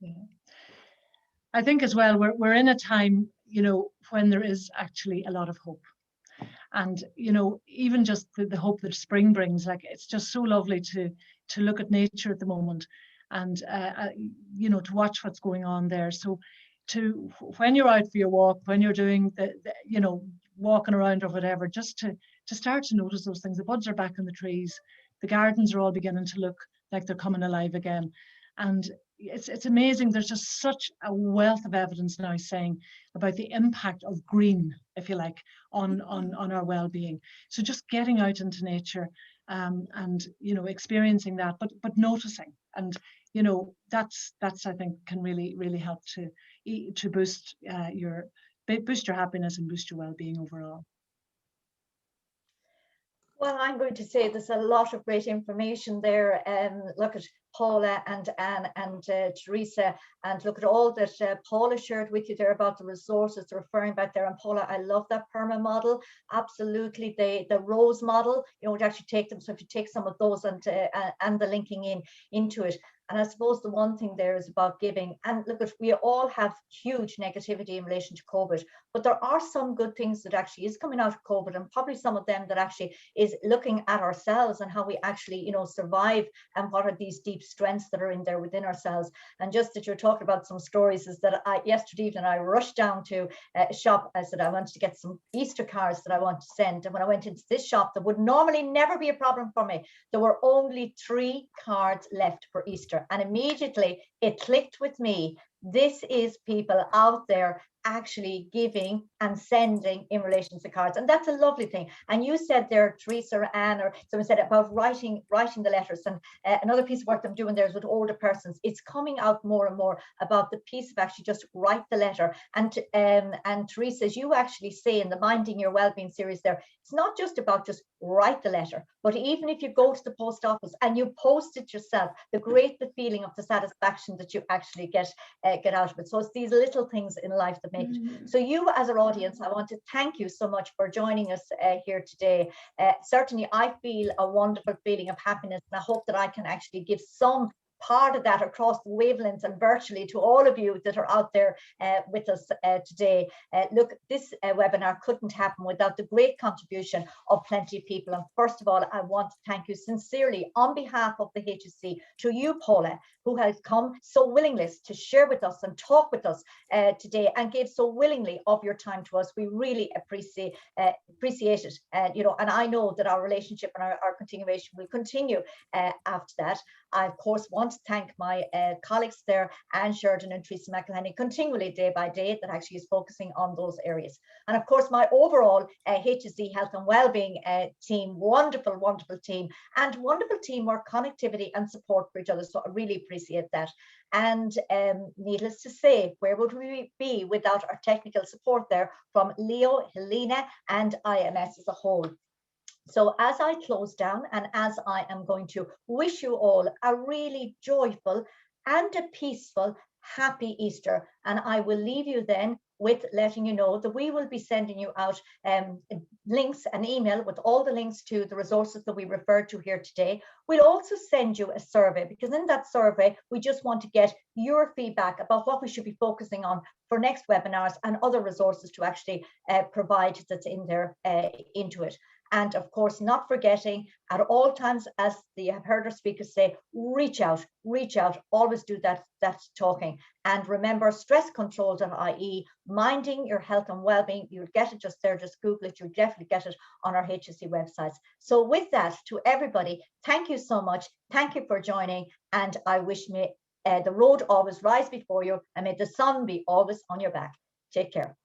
Yeah. I think as well, we're in a time, you know, when there is actually a lot of hope. And, you know, even just the hope that spring brings, like, it's just so lovely to look at nature at the moment and, you know, to watch what's going on there. So when you're out for your walk, when you're doing you know, walking around or whatever, just to start to notice those things. The buds are back in the trees. The gardens are all beginning to look like they're coming alive again. And it's amazing. There's just such a wealth of evidence now saying about the impact of green, if you like, on our well-being. So just getting out into nature, and experiencing that, but noticing, and that's I think can really help to boost your happiness and boost your well-being overall. Well, I'm going to say there's a lot of great information there. Look at Paula and Anne and Teresa, and look at all that Paula shared with you there about the resources they're referring back there. And Paula, I love that PERMA model. Absolutely, the ROSE model. Would actually take them. So if you take some of those and the linking into it. And I suppose the one thing there is about giving. And look, we all have huge negativity in relation to COVID, but there are some good things that actually is coming out of COVID, and probably some of them that actually is looking at ourselves and how we actually, survive, and what are these deep strengths that are in there within ourselves. And just that you're talking about some stories, is that yesterday evening I rushed down to a shop. I said I wanted to get some Easter cards that I want to send. And when I went into this shop, that would normally never be a problem for me, there were only 3 cards left for Easter. And immediately it clicked with me. This is people out there actually giving and sending in relation to cards, and that's a lovely thing. And you said there, Teresa or Anne or someone said about writing the letters, and another piece of work I'm doing there is with older persons. It's coming out more and more about the piece of actually just write the letter. And Teresa, as you actually say in the Minding Your Wellbeing series there, it's not just about just write the letter, but even if you go to the post office and you post it yourself, the feeling of the satisfaction that you actually get out of it. So it's these little things in life that make it. So you, as our audience, I want to thank you so much for joining us here today. Certainly I feel a wonderful feeling of happiness, and I hope that I can actually give some part of that across the wavelengths and virtually to all of you that are out there with us today. Look, this webinar couldn't happen without the great contribution of plenty of people. And first of all, I want to thank you sincerely on behalf of the HSE to you, Paula, who has come so willingly to share with us and talk with us today, and gave so willingly of your time to us. We really appreciate it. And I know that our relationship and our continuation will continue after that. I, of course, want to thank my colleagues there, Anne, Sheridan and Teresa McElhinney, continually day by day, that actually is focusing on those areas. And of course, my overall HSE Health and Wellbeing team, wonderful team, and wonderful teamwork, connectivity and support for each other. So I really appreciate that. And needless to say, where would we be without our technical support there from Leo, Helena and IMS as a whole. So as I close down, and as I am going to wish you all a really joyful and a peaceful, happy Easter, and I will leave you then with letting you know that we will be sending you out links, an email with all the links to the resources that we referred to here today. We'll also send you a survey, because in that survey, we just want to get your feedback about what we should be focusing on for next webinars and other resources to actually provide that's in there into it. And of course, not forgetting at all times, as you have heard our speakers say, reach out, always do that talking. And remember, stresscontrol.ie, minding your health and well-being. You'll get it just there, just Google it. You'll definitely get it on our HSE websites. So with that, to everybody, thank you so much. Thank you for joining. And I wish may the road always rise before you, and may the sun be always on your back. Take care.